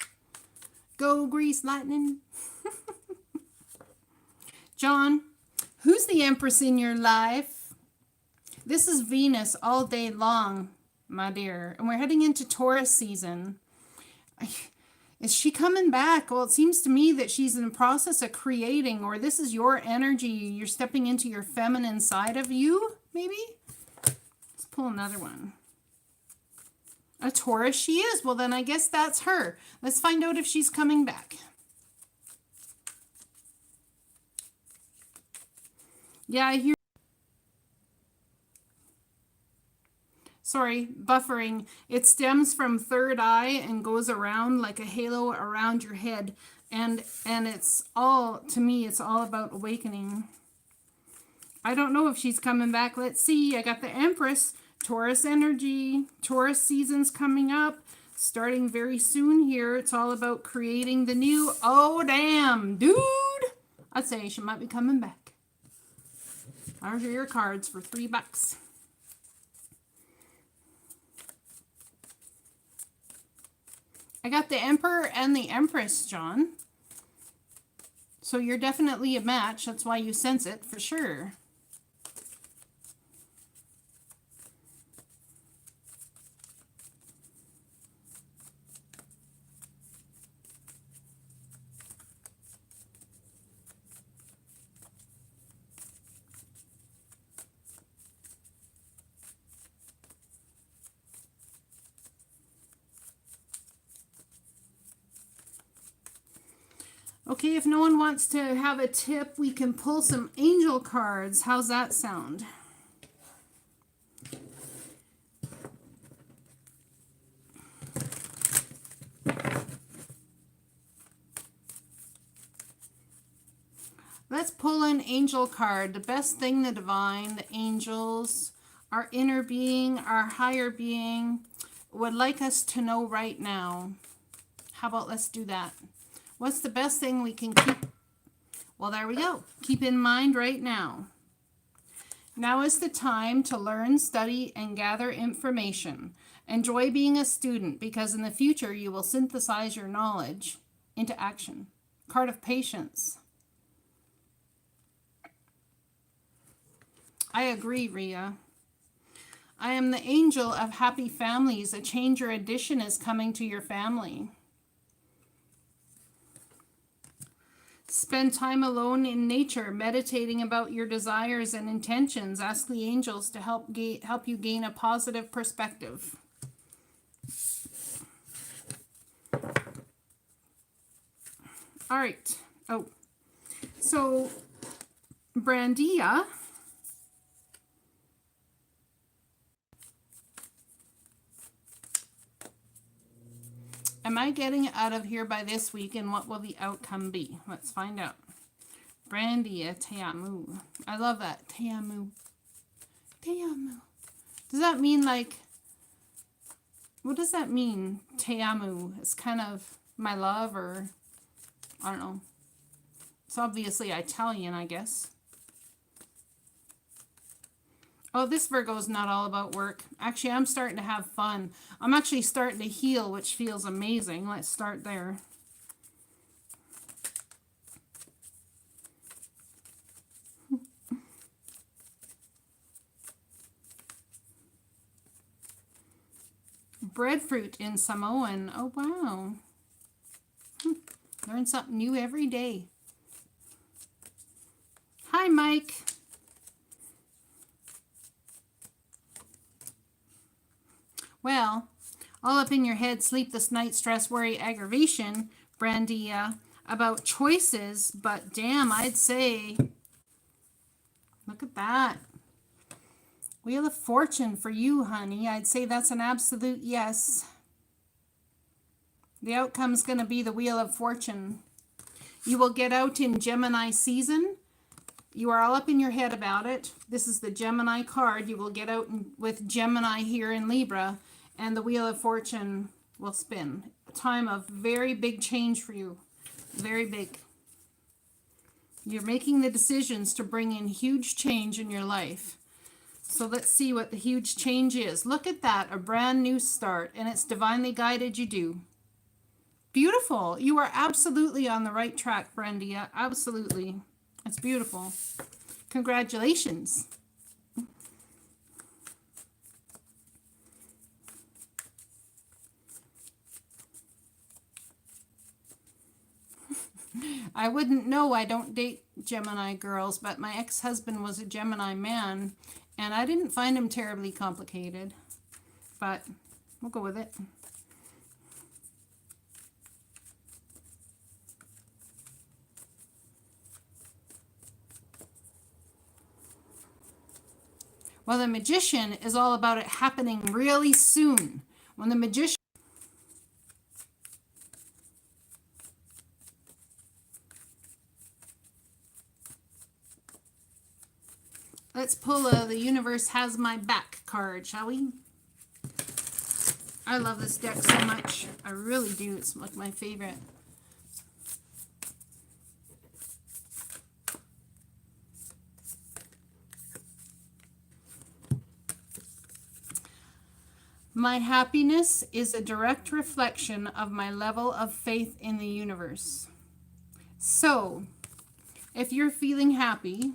Go Greece Lightning. John, who's the Empress in your life? This is Venus all day long, my dear. And we're heading into Taurus season. Is she coming back? Well, it seems to me that she's in the process of creating, or this is your energy. You're stepping into your feminine side of you, maybe? Let's pull another one. A Taurus she is. Well, then I guess that's her. Let's find out if she's coming back. Yeah, I hear. Sorry, buffering. It stems from third eye and goes around like a halo around your head. And it's all, to me, it's all about awakening. I don't know if she's coming back. Let's see. I got the Empress, Taurus energy. Taurus season's coming up, starting very soon here. It's all about creating the new. Oh, damn, dude. I'd say she might be coming back. There's your cards for $3. I got the Emperor and the Empress, John. So you're definitely a match. That's why you sense it, for sure. Okay, if no one wants to have a tip, we can pull some angel cards. How's that sound? Let's pull an angel card. The best thing, the divine, the angels, our inner being, our higher being would like us to know right now. How about let's do that? What's the best thing we can keep? Well, there we go. Keep in mind right now. Now is the time to learn, study, and gather information. Enjoy being a student because in the future you will synthesize your knowledge into action. Card of Patience. I agree, Rhea. I am the angel of happy families. A change or addition is coming to your family. Spend time alone in nature, meditating about your desires and intentions. Ask the angels to help you gain a positive perspective. All right. Oh, so Brandia. Am I getting out of here by this week, and what will the outcome be? Let's find out. Brandia te amo. I love that. Te amo. Te amo. Does that mean like, what does that mean? Te amo. It's kind of my love, or I don't know. It's obviously Italian, I guess. Oh, this Virgo is not all about work. Actually, I'm starting to have fun. I'm actually starting to heal, which feels amazing. Let's start there. Breadfruit in Samoan. Oh, wow. Learn something new every day. Hi, Hi, Mike. Well, all up in your head, sleepless night, stress, worry, aggravation, Brandy, about choices, but damn, I'd say, look at that. Wheel of Fortune for you, honey. I'd say that's an absolute yes. The outcome's going to be the Wheel of Fortune. You will get out in Gemini season. You are all up in your head about it. This is the Gemini card. You will get out with Gemini here in Libra, and the Wheel of Fortune will spin. A time of very big change for you. Very big. You're making the decisions to bring in huge change in your life. So let's see what the huge change is. Look at that, a brand new start, and it's divinely guided you do. Beautiful. You are absolutely on the right track, Brandia. Absolutely. It's beautiful. Congratulations. I wouldn't know. I don't date Gemini girls, but my ex-husband was a Gemini man, and I didn't find him terribly complicated. But we'll go with it. Well, the Magician is all about it happening really soon. When the Magician... Let's pull the Universe Has My Back card, shall we? I love this deck so much. I really do. It's like my favorite. My happiness is a direct reflection of my level of faith in the universe. So, if you're feeling happy,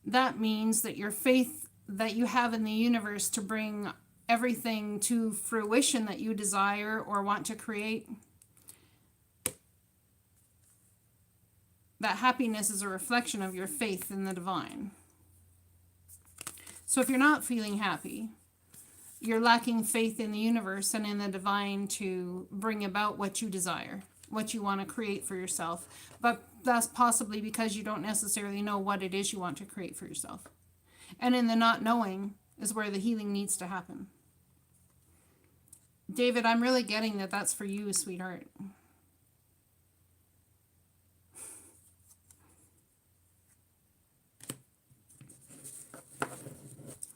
that means that your faith that you have in the universe to bring everything to fruition that you desire or want to create, that happiness is a reflection of your faith in the divine. So if you're not feeling happy, you're lacking faith in the universe and in the divine to bring about what you desire, what you want to create for yourself. But that's possibly because you don't necessarily know what it is you want to create for yourself. And in the not knowing is where the healing needs to happen. David, I'm really getting that that's for you, sweetheart.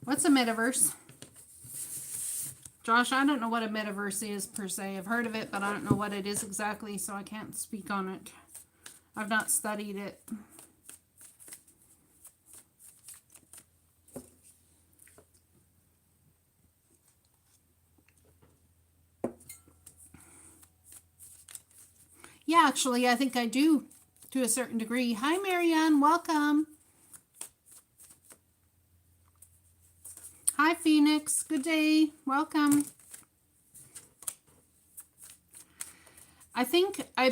What's a metaverse? Josh, I don't know what a metaverse is per se. I've heard of it, but I don't know what it is exactly, so I can't speak on it. I've not studied it. Yeah, actually, I think I do to a certain degree. Hi, Marianne. Welcome. Hi, Phoenix. Good day. Welcome. I think I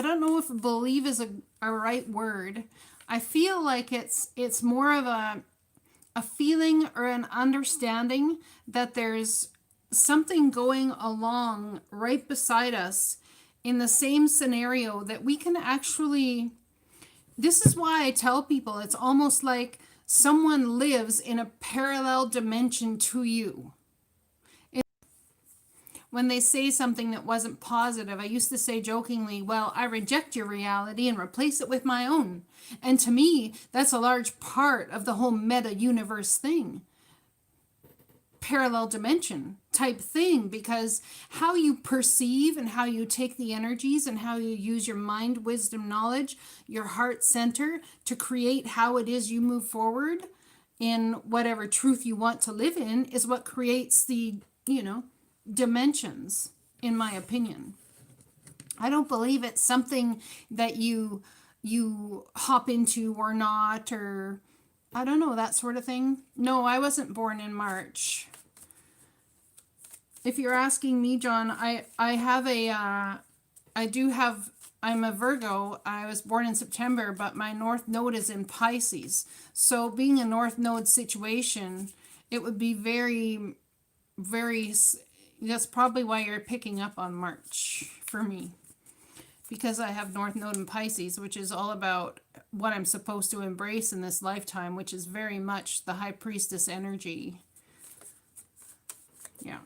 don't know if believe is a right word. I feel like it's more of a feeling or an understanding that there's something going along right beside us in the same scenario that we can actually... This is why I tell people it's almost like someone lives in a parallel dimension to you. When they say something that wasn't positive, I used to say jokingly, well, I reject your reality and replace it with my own. And to me, that's a large part of the whole meta-universe thing. Parallel dimension type thing, because how you perceive and how you take the energies and how you use your mind, wisdom, knowledge, your heart center to create how it is you move forward in whatever truth you want to live in is what creates the, dimensions, in my opinion. I don't believe it's something that you hop into or not, or I don't know, that sort of thing. No, I wasn't born in March. If you're asking me, John, I do have I'm a Virgo. I was born in September, but my North Node is in Pisces. So being a North Node situation, it would be very, very, that's probably why you're picking up on March for me. Because I have North Node in Pisces, which is all about what I'm supposed to embrace in this lifetime, which is very much the High Priestess energy. Yeah.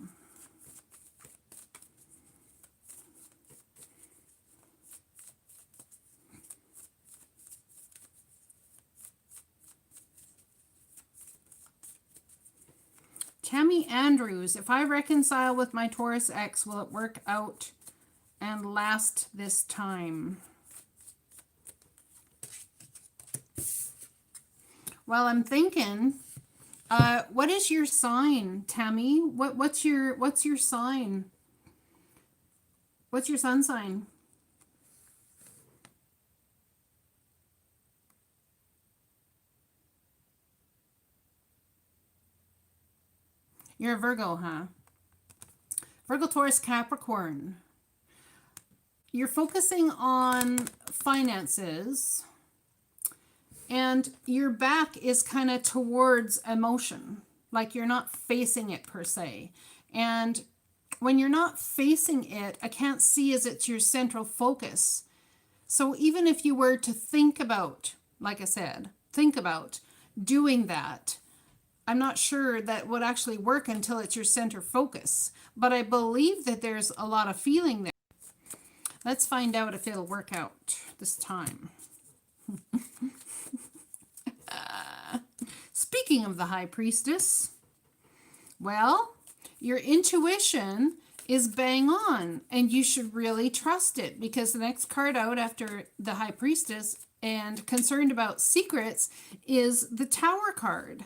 Tammy Andrews, if I reconcile with my Taurus ex, will it work out and last this time? Well, I'm thinking, what is your sign, Tammy? What's your sign? What's your sun sign? You're a Virgo, huh? Virgo, Taurus, Capricorn. You're focusing on finances, and your back is kind of towards emotion. Like you're not facing it per se. And when you're not facing it, I can't see as it's your central focus. So even if you were to think about, like I said, think about doing that, I'm not sure that would actually work until it's your center focus. But I believe that there's a lot of feeling there. Let's find out if it'll work out this time. Speaking of the High Priestess, well, your intuition is bang on, and you should really trust it, because the next card out after the High Priestess and concerned about secrets is the Tower card.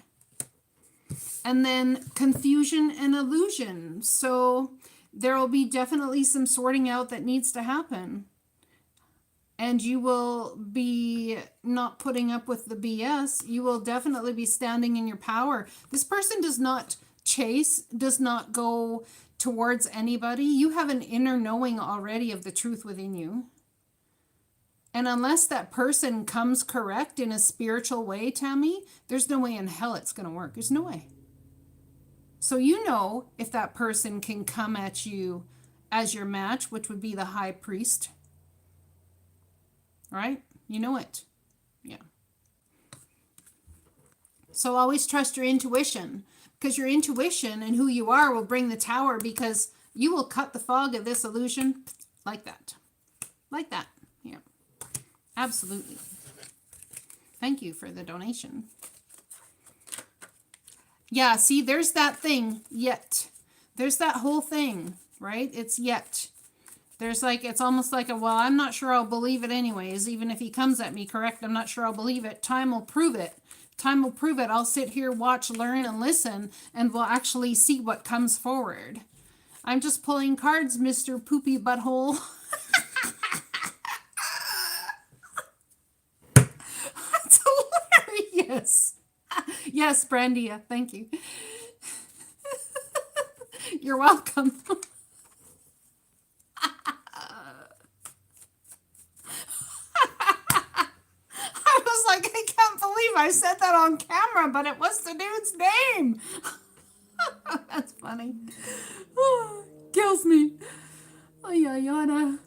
And then confusion and illusion. So there will be definitely some sorting out that needs to happen. And you will be not putting up with the BS. You will definitely be standing in your power. This person does not chase, does not go towards anybody. You have an inner knowing already of the truth within you. And unless that person comes correct in a spiritual way, Tammy, there's no way in hell it's going to work. There's no way. So you know if that person can come at you as your match, which would be the High Priest. Right? You know it. Yeah. So always trust your intuition, because your intuition and who you are will bring the Tower, because you will cut the fog of this illusion like that. Like that. Yeah. Absolutely. Thank you for the donation. Yeah, see, there's that thing, yet. There's that whole thing, right? It's yet. There's like, it's almost like a, well, I'm not sure I'll believe it anyways. Even if he comes at me correct, I'm not sure I'll believe it. Time will prove it. Time will prove it. I'll sit here, watch, learn, and listen, and we'll actually see what comes forward. I'm just pulling cards, Mr. Poopy Butthole. That's hilarious. Yes, Brandia, thank you. You're welcome. I was like, I can't believe I said that on camera, but it was the dude's name. That's funny. Oh, kills me. Oh, yeah, yada.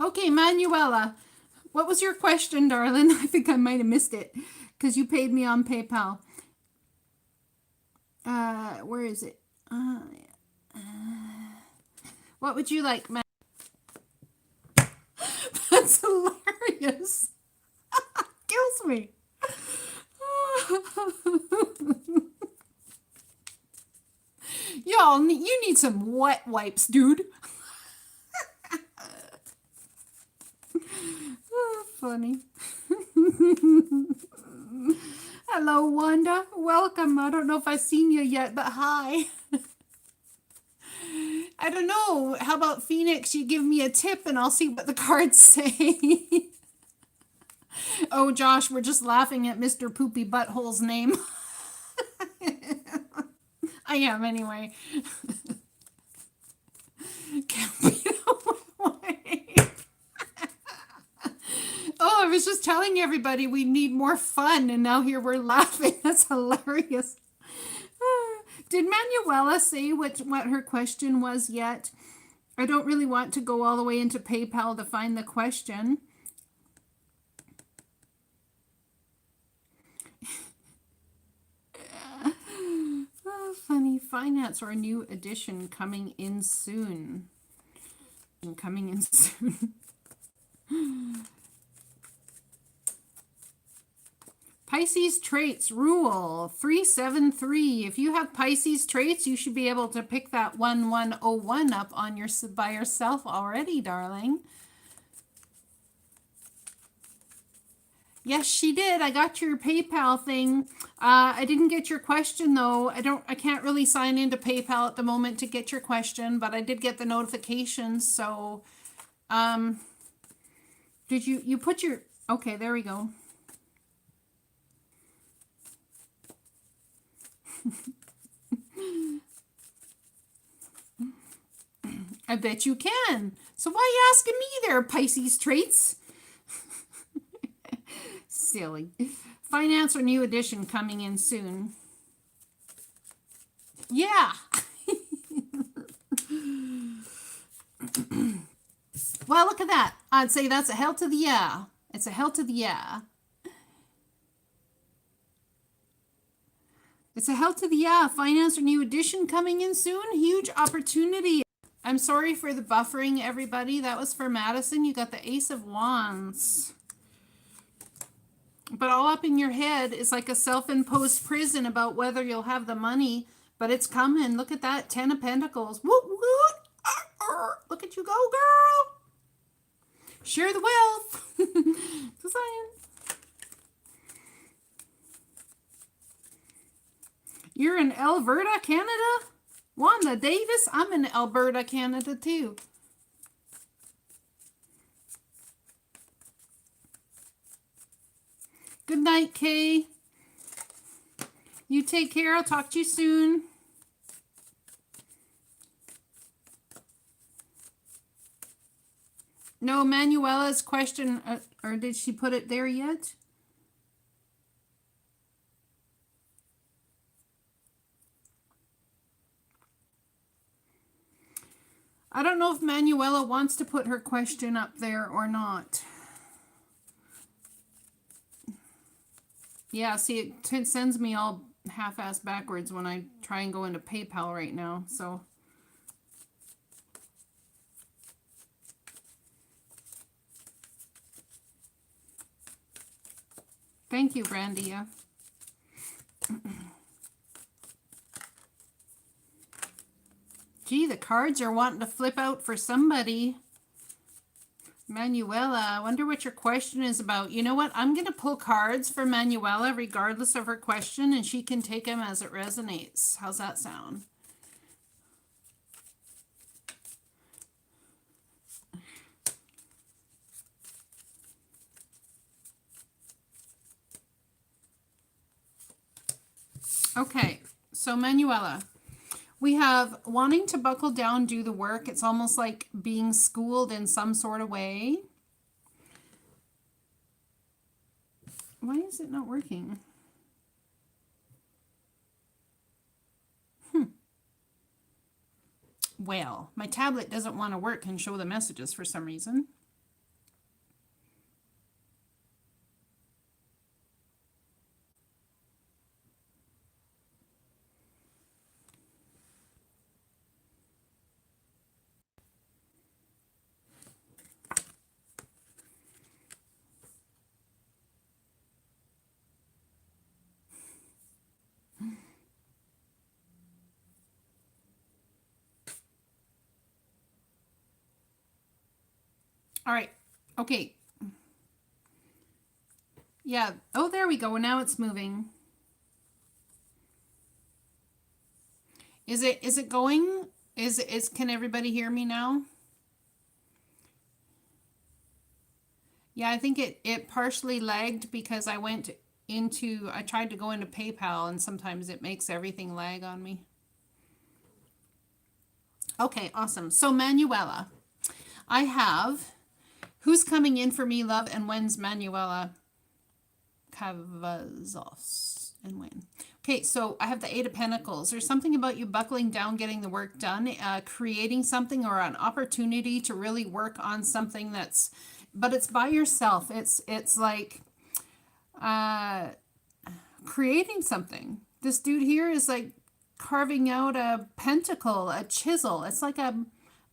Okay, Manuela. What was your question, darling? I think I might have missed it because you paid me on PayPal. Where is it? What would you like, Matt? That's hilarious. Kills me. Y'all, you need some wet wipes, dude. Oh, funny. Hello, Wanda. Welcome. I don't know if I've seen you yet, but hi. I don't know. How about Phoenix? You give me a tip and I'll see what the cards say. Oh, Josh, we're just laughing at Mr. Poopy Butthole's name. I am, anyway. champion of my life. Oh, I was just telling everybody we need more fun, and now here we're laughing. That's hilarious. Did Manuela say what her question was yet? I don't really want to go all the way into PayPal to find the question. Oh, funny. Finance or a new edition coming in soon. Coming in soon. Pisces traits rule 373. If you have Pisces traits, you should be able to pick that 1101 up on your by yourself already, darling. Yes, she did. I got your PayPal thing. I didn't get your question though. I can't really sign into PayPal at the moment to get your question, but I did get the notifications. So, did you put your, okay, there we go. I bet you can. So why are you asking me there, Pisces traits? Silly. Finance or new edition coming in soon. Yeah. Well, look at that. I'd say that's a hell to the yeah. It's a hell to the yeah. It's a hell to the yeah. Finance or new edition coming in soon. Huge opportunity. I'm sorry for the buffering, everybody. That was for Madison. You got the Ace of Wands. But all up in your head is like a self-imposed prison about whether you'll have the money. But it's coming. Look at that. 10 of Pentacles. Woo, woo. Look at you go, girl. Share the wealth. Just saying. You're in Alberta, Canada? Wanda Davis? I'm in Alberta, Canada, too. Good night, Kay. You take care. I'll talk to you soon. No, Manuela's question, or did she put it there yet? I don't know if Manuela wants to put her question up there or not. Yeah, see, it sends me all half-ass backwards when I try and go into PayPal right now, so. Thank you, Brandia. Gee, the cards are wanting to flip out for somebody. Manuela, I wonder what your question is about. You know what? I'm going to pull cards for Manuela regardless of her question, and she can take them as it resonates. How's that sound? Okay, so Manuela, we have wanting to buckle down, do the work. It's almost like being schooled in some sort of way. Why is it not working? Well, my tablet doesn't want to work and show the messages for some reason. All right. Okay. Yeah. Oh, there we go. Now it's moving. Is it going? Can everybody hear me now? Yeah, I think it partially lagged because I tried to go into PayPal and sometimes it makes everything lag on me. Okay, awesome. So, Manuela, I have who's coming in for me, love, and when's Manuela Cavazos and when? Okay, so I have the Eight of Pentacles. There's something about you buckling down, getting the work done, creating something or an opportunity to really work on something that's, but it's by yourself. It's like uh, creating something. This dude here is like carving out a pentacle, a chisel. It's like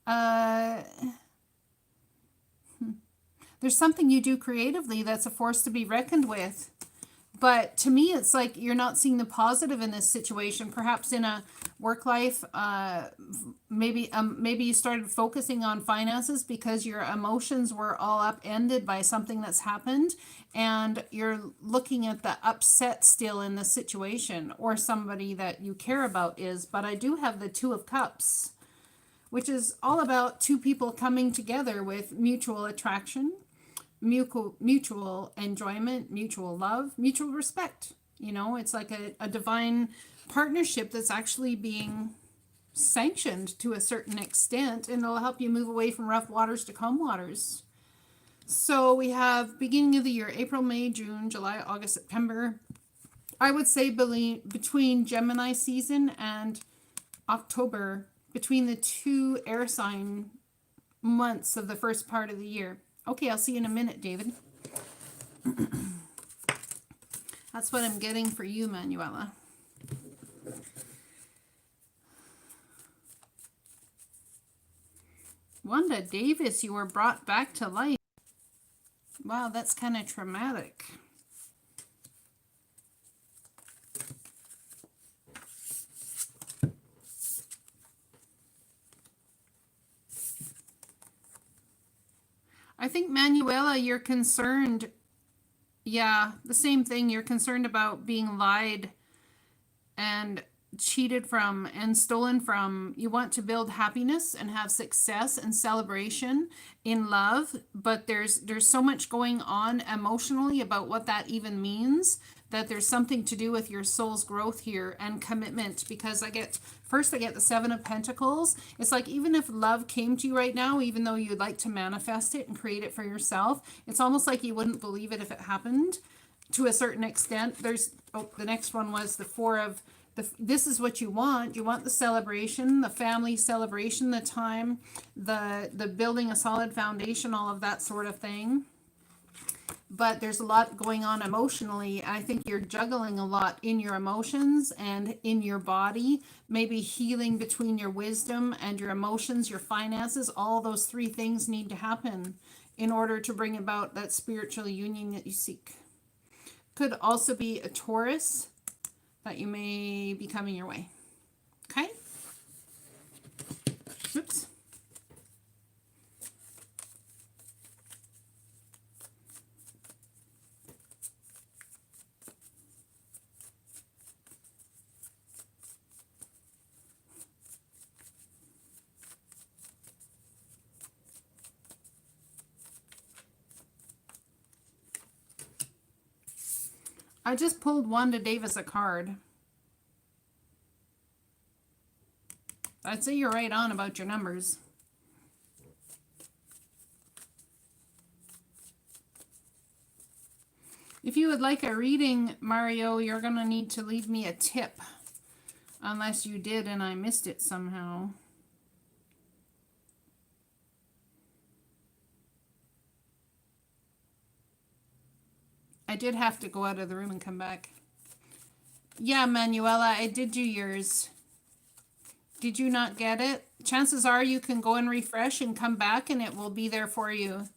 uh, there's something you do creatively that's a force to be reckoned with. But to me, it's like you're not seeing the positive in this situation. Perhaps in a work life, maybe you started focusing on finances because your emotions were all upended by something that's happened, and you're looking at the upset still in the situation, or somebody that you care about is. But I do have the Two of Cups, which is all about two people coming together with mutual attraction, mutual enjoyment, mutual love, mutual respect. You know, it's like a divine partnership that's actually being sanctioned to a certain extent, and it'll help you move away from rough waters to calm waters. So we have beginning of the year, April, May, June, July, August, September. I would say between Gemini season and October, between the two air sign months of the first part of the year. Okay, I'll see you in a minute, David. That's what I'm getting for you, Manuela. Wanda Davis, you were brought back to life. Wow, that's kind of traumatic. I think, Manuela, you're concerned. Yeah, the same thing. You're concerned about being lied and cheated from and stolen from. You want to build happiness and have success and celebration in love, but there's so much going on emotionally about what that even means, that there's something to do with your soul's growth here and commitment. Because I get the Seven of Pentacles. It's like, even if love came to you right now, even though you'd like to manifest it and create it for yourself, it's almost like you wouldn't believe it if it happened to a certain extent. The next one was the Four of this is what you want. You want the celebration, the family celebration, the time, the building a solid foundation, all of that sort of thing. But there's a lot going on emotionally. I think you're juggling a lot in your emotions and in your body, maybe healing between your wisdom and your emotions, your finances. All those three things need to happen in order to bring about that spiritual union that you seek. Could also be a Taurus that you may be coming your way. Okay? Oops. I just pulled Wanda Davis a card. I'd say you're right on about your numbers. If you would like a reading, Mario, you're going to need to leave me a tip. Unless you did and I missed it somehow. I did have to go out of the room and come back. Yeah, Manuela, I did do yours. Did you not get it? Chances are you can go and refresh and come back and it will be there for you.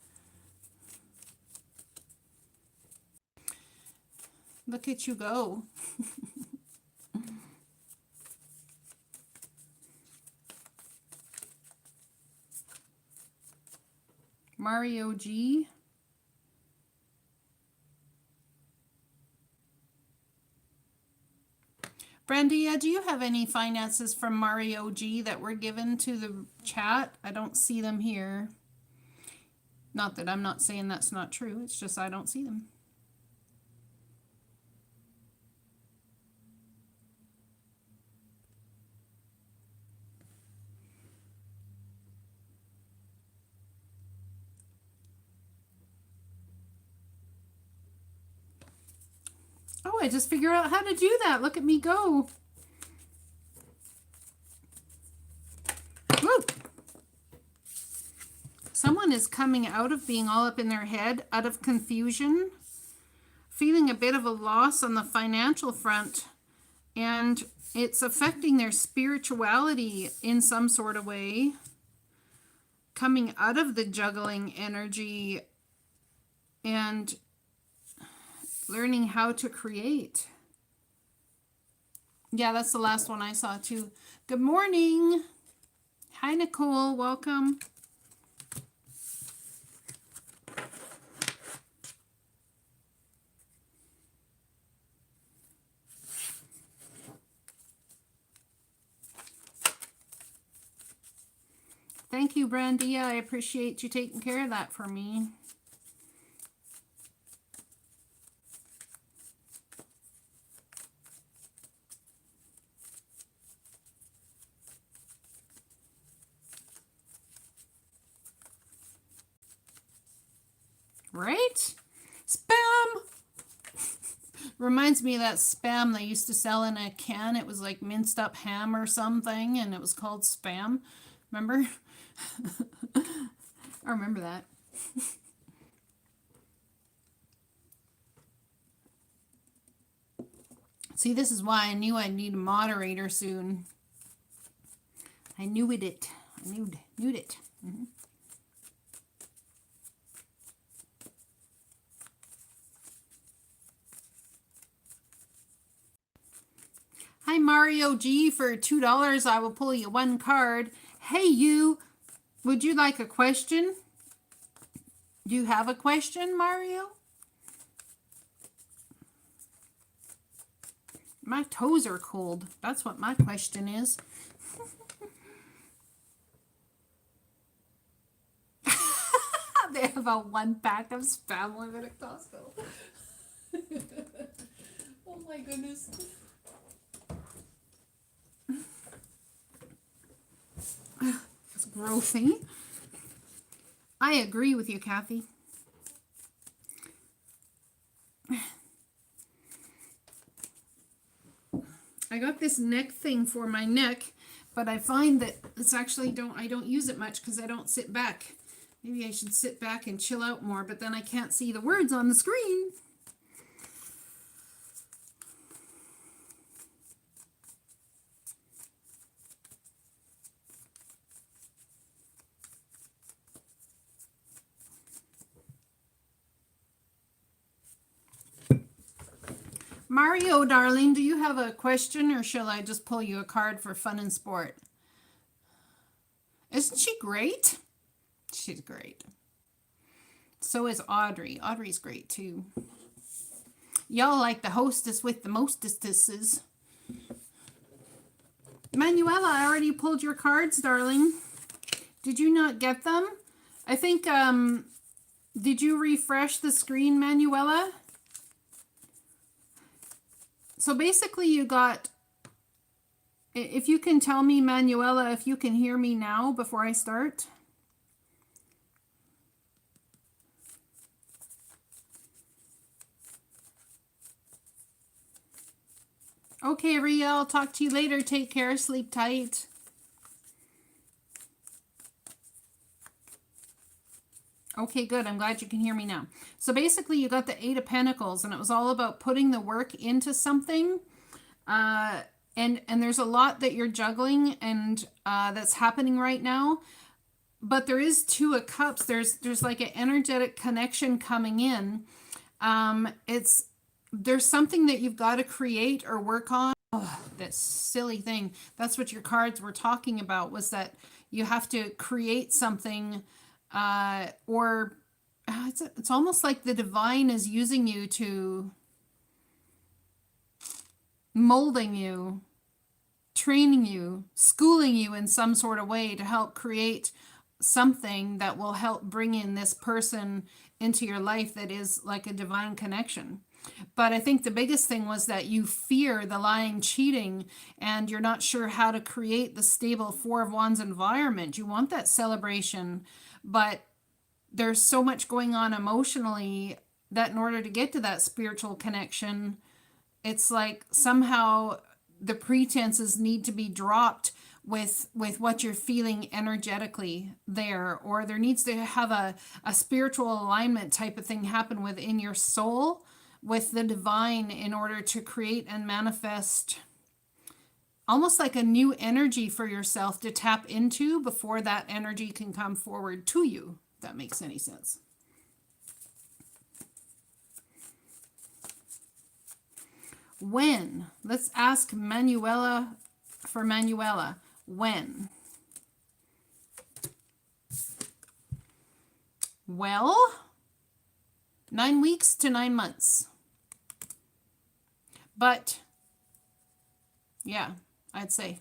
Look at you go. Mario G. Brandia, do you have any finances from Mario G that were given to the chat? I don't see them here. Not that I'm not saying that's not true. It's just I don't see them. Oh, I just figured out how to do that. Look at me go. Woo! Someone is coming out of being all up in their head, out of confusion, feeling a bit of a loss on the financial front, and it's affecting their spirituality in some sort of way. Coming out of the juggling energy and learning how to create. Yeah, that's the last one I saw too. Good morning. Hi, Nicole. Welcome. Thank you, Brandy. I appreciate you taking care of that for me. Right? Spam! Reminds me of that spam they used to sell in a can. It was like minced up ham or something, and it was called spam. Remember? I remember that. See, this is why I knew I'd need a moderator soon. I knew it. I knew it. Mm-hmm. Hi, Mario G. For $2, I will pull you one card. Hey, you. Would you like a question? Do you have a question, Mario? My toes are cold. That's what my question is. They have a 1-pack of Spam Limit at Costco. Oh my goodness. It's grothy. I agree with you, Kathy. I got this neck thing for my neck, but I find that it's actually I don't use it much because I don't sit back. Maybe I should sit back and chill out more, but then I can't see the words on the screen. Mario, darling, do you have a question, or shall I just pull you a card for fun and sport? Isn't she great? She's great. So is Audrey. Audrey's great too. Y'all like the hostess with the mostesses. Manuela, I already pulled your cards, darling. Did you not get them? I think, did you refresh the screen, Manuela? So basically you got, if you can tell me, Manuela, if you can hear me now before I start. Okay, Ria, I'll talk to you later. Take care. Sleep tight. Okay, good. I'm glad you can hear me now. So basically, you got the 8 of Pentacles, and it was all about putting the work into something. And there's a lot that you're juggling and that's happening right now. But there is 2 of Cups. There's like an energetic connection coming in. There's something that you've got to create or work on. Oh, that silly thing. That's what your cards were talking about, was that you have to create something, or it's almost like the divine is using you to molding you, training you, schooling you in some sort of way to help create something that will help bring in this person into your life that is like a divine connection. But I think the biggest thing was that you fear the lying, cheating, and you're not sure how to create the stable 4 of Wands environment. You want that celebration, but there's so much going on emotionally that in order to get to that spiritual connection, It's like somehow the pretenses need to be dropped with what you're feeling energetically there, or there needs to have a spiritual alignment type of thing happen within your soul with the divine in order to create and manifest almost like a new energy for yourself to tap into before that energy can come forward to you, if that makes any sense. When? Let's ask Manuela for Manuela. When? Well, 9 weeks to 9 months. But, yeah, I'd say.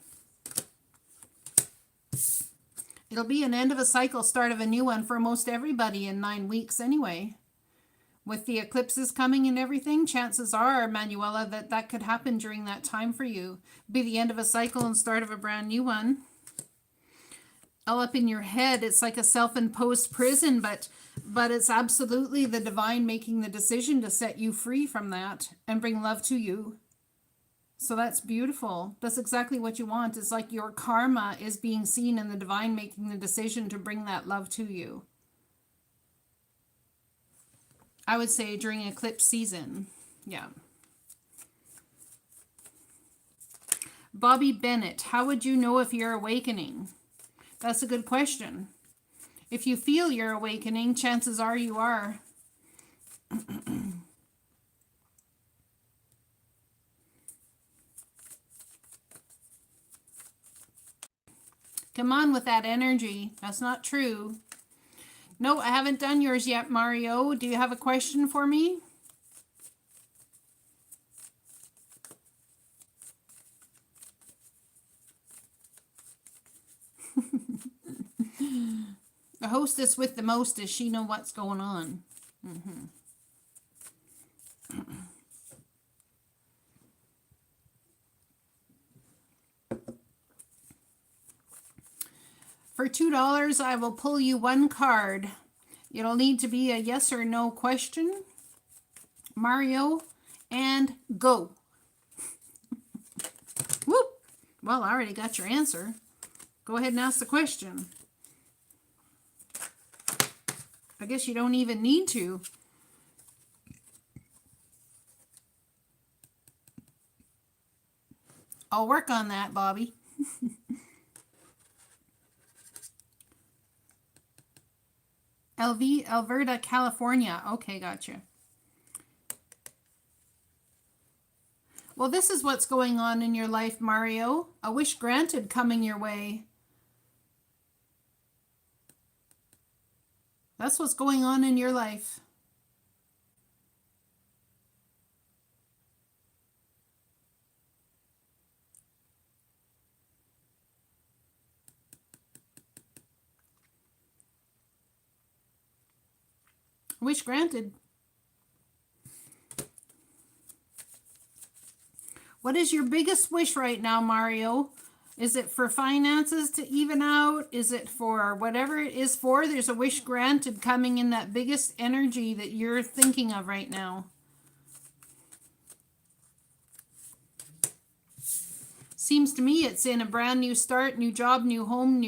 It'll be an end of a cycle, start of a new one for most everybody in 9 weeks anyway. With the eclipses coming and everything, chances are, Manuela, that could happen during that time for you. Be the end of a cycle and start of a brand new one. All up in your head, it's like a self-imposed prison, but it's absolutely the divine making the decision to set you free from that and bring love to you. So that's beautiful. That's exactly what you want. It's like your karma is being seen and the divine making the decision to bring that love to you. I would say during eclipse season. Yeah. Bobby Bennett, how would you know if you're awakening? That's a good question. If you feel you're awakening, chances are you are. Come on with that energy. That's not true. No, I haven't done yours yet, Mario. Do you have a question for me? The hostess with the mostest, she know what's going on. For $2, I will pull you one card. It'll need to be a yes or no question. Mario, and go. Whoop! Well, I already got your answer. Go ahead and ask the question. I guess you don't even need to. I'll work on that, Bobby. Alberta, California. Okay, gotcha. Well, this is what's going on in your life, Mario. A wish granted coming your way. That's what's going on in your life. Wish granted. What is your biggest wish right now, Mario? Is it for finances to even out? Is it for whatever it is for? There's a wish granted coming in that biggest energy that you're thinking of right now. Seems to me it's in a brand new start, new job, new home,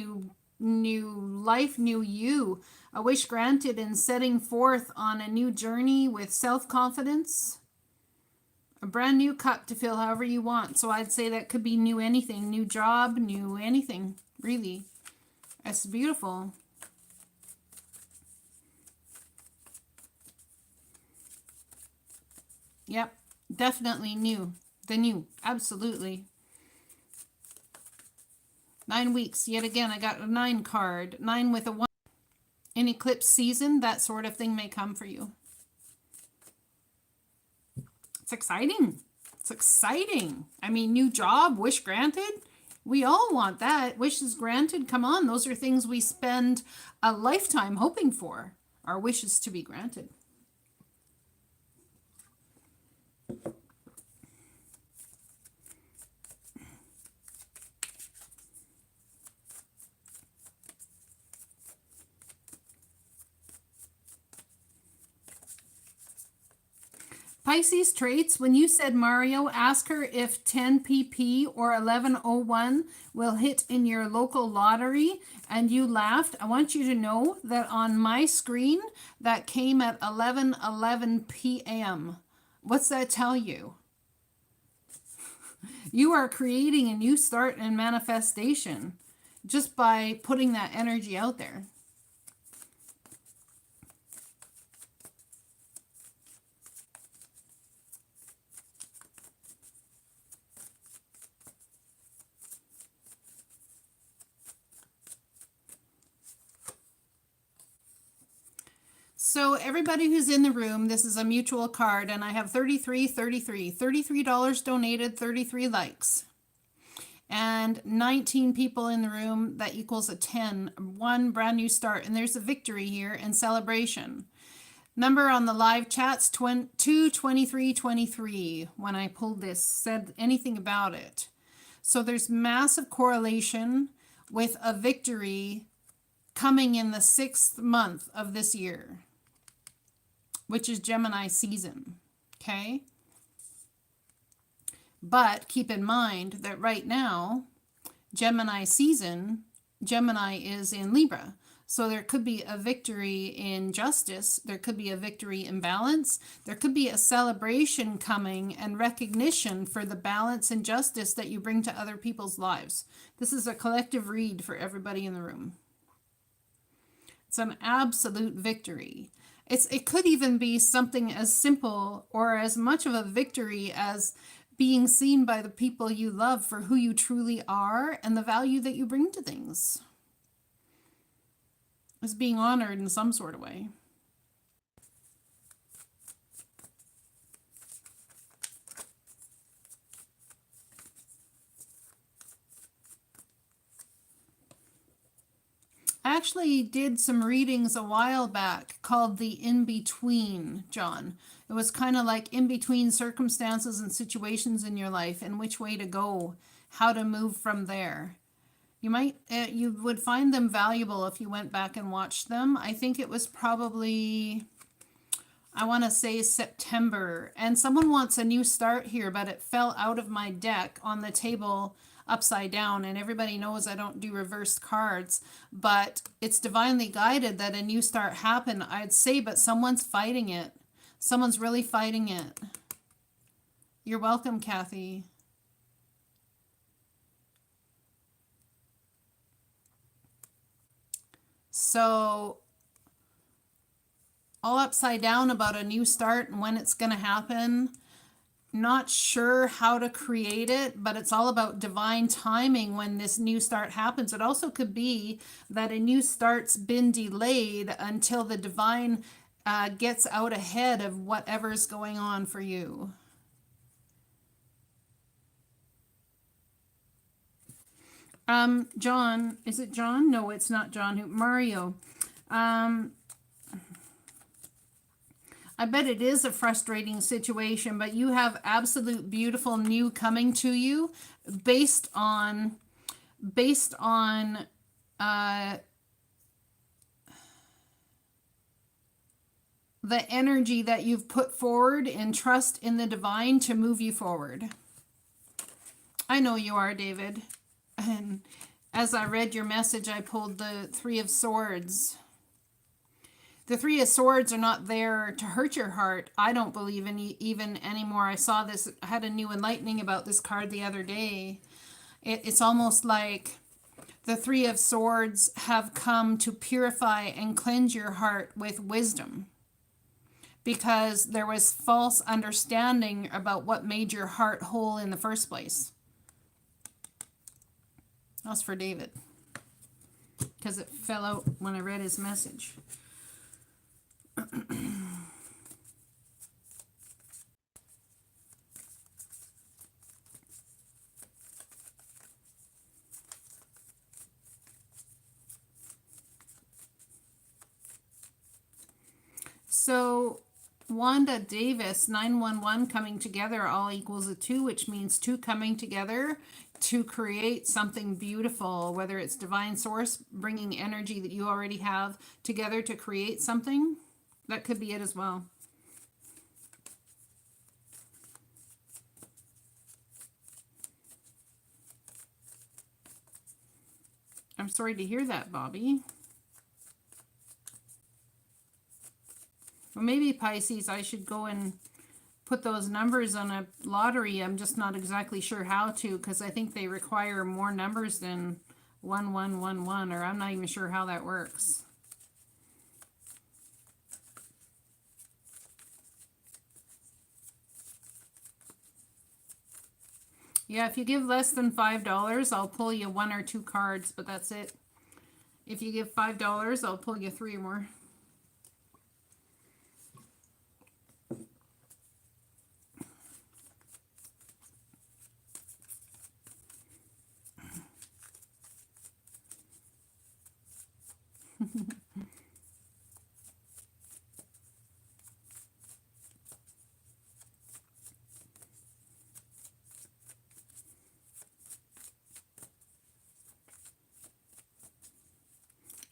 new life, new you. A wish granted in setting forth on a new journey with self-confidence. A brand new cup to fill however you want. So I'd say that could be new anything. New job, new anything. Really. That's beautiful. Yep. Definitely new. The new. Absolutely. 9 weeks. Yet again, I got a 9 card. 9 with a 1. In eclipse season, that sort of thing may come for you. It's exciting. It's exciting. I mean, new job, wish granted. We all want that. Wishes granted. Come on. Those are things we spend a lifetime hoping for. Our wishes to be granted. Pisces traits, when you said Mario, ask her if 10 pp or 1101 will hit in your local lottery, and you laughed. I want you to know that on my screen, that came at 11:11 p.m. What's that tell you? You are creating a new start and manifestation just by putting that energy out there. So everybody who's in the room, this is a mutual card, and I have $33 donated, 33 likes. And 19 people in the room, that equals a 10, one brand new start. And there's a victory here and celebration. Number on the live chats, 22323, when I pulled this, said anything about it. So there's massive correlation with a victory coming in the 6th month of this year, which is Gemini season, okay? But keep in mind that right now, Gemini season, Gemini is in Libra. So there could be a victory in justice. There could be a victory in balance. There could be a celebration coming and recognition for the balance and justice that you bring to other people's lives. This is a collective read for everybody in the room. It's an absolute victory. It could even be something as simple or as much of a victory as being seen by the people you love for who you truly are and the value that you bring to things. It's being honored in some sort of way. I actually did some readings a while back called the In-Between, John. It was kind of like in between circumstances and situations in your life and which way to go, how to move from there. You would find them valuable if you went back and watched them. I think it was probably, I want to say September. And someone wants a new start here, but it fell out of my deck on the table upside down, and everybody knows I don't do reversed cards, but it's divinely guided that a new start happened, I'd say, but someone's fighting it. Someone's really fighting it. You're welcome, Kathy. So all upside down about a new start and when it's going to happen. Not sure how to create it, but it's all about divine timing when this new start happens. It also could be that a new start's been delayed until the divine gets out ahead of whatever's going on for you. John, is it John? No, it's not John. Mario. I bet it is a frustrating situation, but you have absolute beautiful new coming to you based on the energy that you've put forward and trust in the divine to move you forward. I know you are, David. And as I read your message, I pulled the Three of Swords. The Three of Swords are not there to hurt your heart. I don't believe even anymore. I saw this, I had a new enlightening about this card the other day. It's almost like the Three of Swords have come to purify and cleanse your heart with wisdom, because there was false understanding about what made your heart whole in the first place. That's for David, because it fell out when I read his message. So Wanda Davis, 911 coming together, all equals a 2, which means 2 coming together to create something beautiful, whether it's divine source bringing energy that you already have together to create something. That could be it as well. I'm sorry to hear that, Bobby. Well, maybe Pisces, I should go and put those numbers on a lottery. I'm just not exactly sure how to, because I think they require more numbers than 1111, or I'm not even sure how that works. Yeah, if you give less than $5, I'll pull you 1 or 2 cards, but that's it. If you give $5, I'll pull you 3 or more.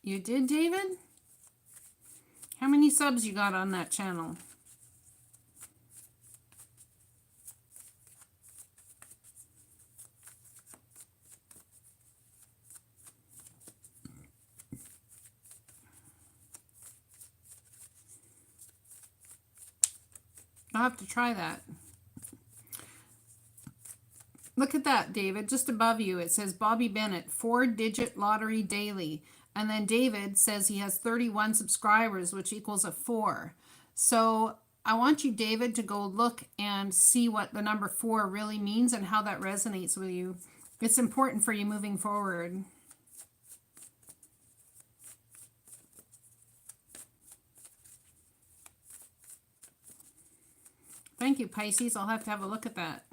You did, David? How many subs you got on that channel? I'll have to try that. Look at that, David. Just above you, it says Bobby Bennett, 4-digit lottery daily. And then David says he has 31 subscribers, which equals a 4. So I want you, David, to go look and see what the number 4 really means and how that resonates with you. It's important for you moving forward. Thank you, Pisces. I'll have to have a look at that.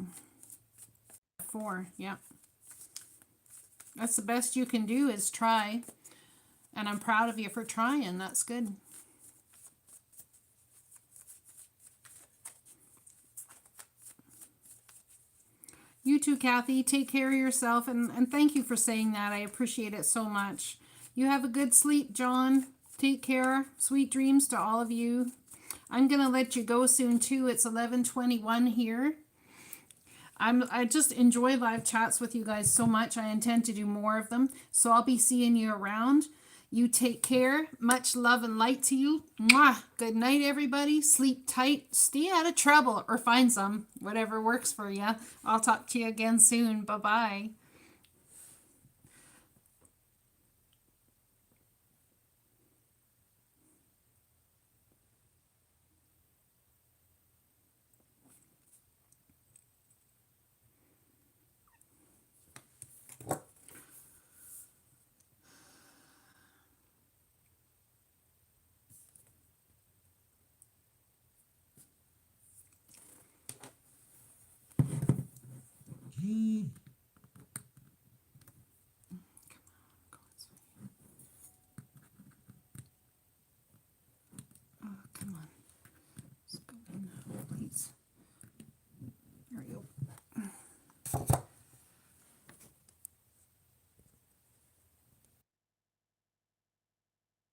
4, yeah. That's the best you can do is try. And I'm proud of you for trying. That's good. You too, Kathy. Take care of yourself. And thank you for saying that. I appreciate it so much. You have a good sleep, John. Take care. Sweet dreams to all of you. I'm going to let you go soon, too. It's 11:21 here. I just enjoy live chats with you guys so much. I intend to do more of them. So I'll be seeing you around. You take care. Much love and light to you. Mwah. Good night, everybody. Sleep tight. Stay out of trouble or find some. Whatever works for you. I'll talk to you again soon. Bye-bye.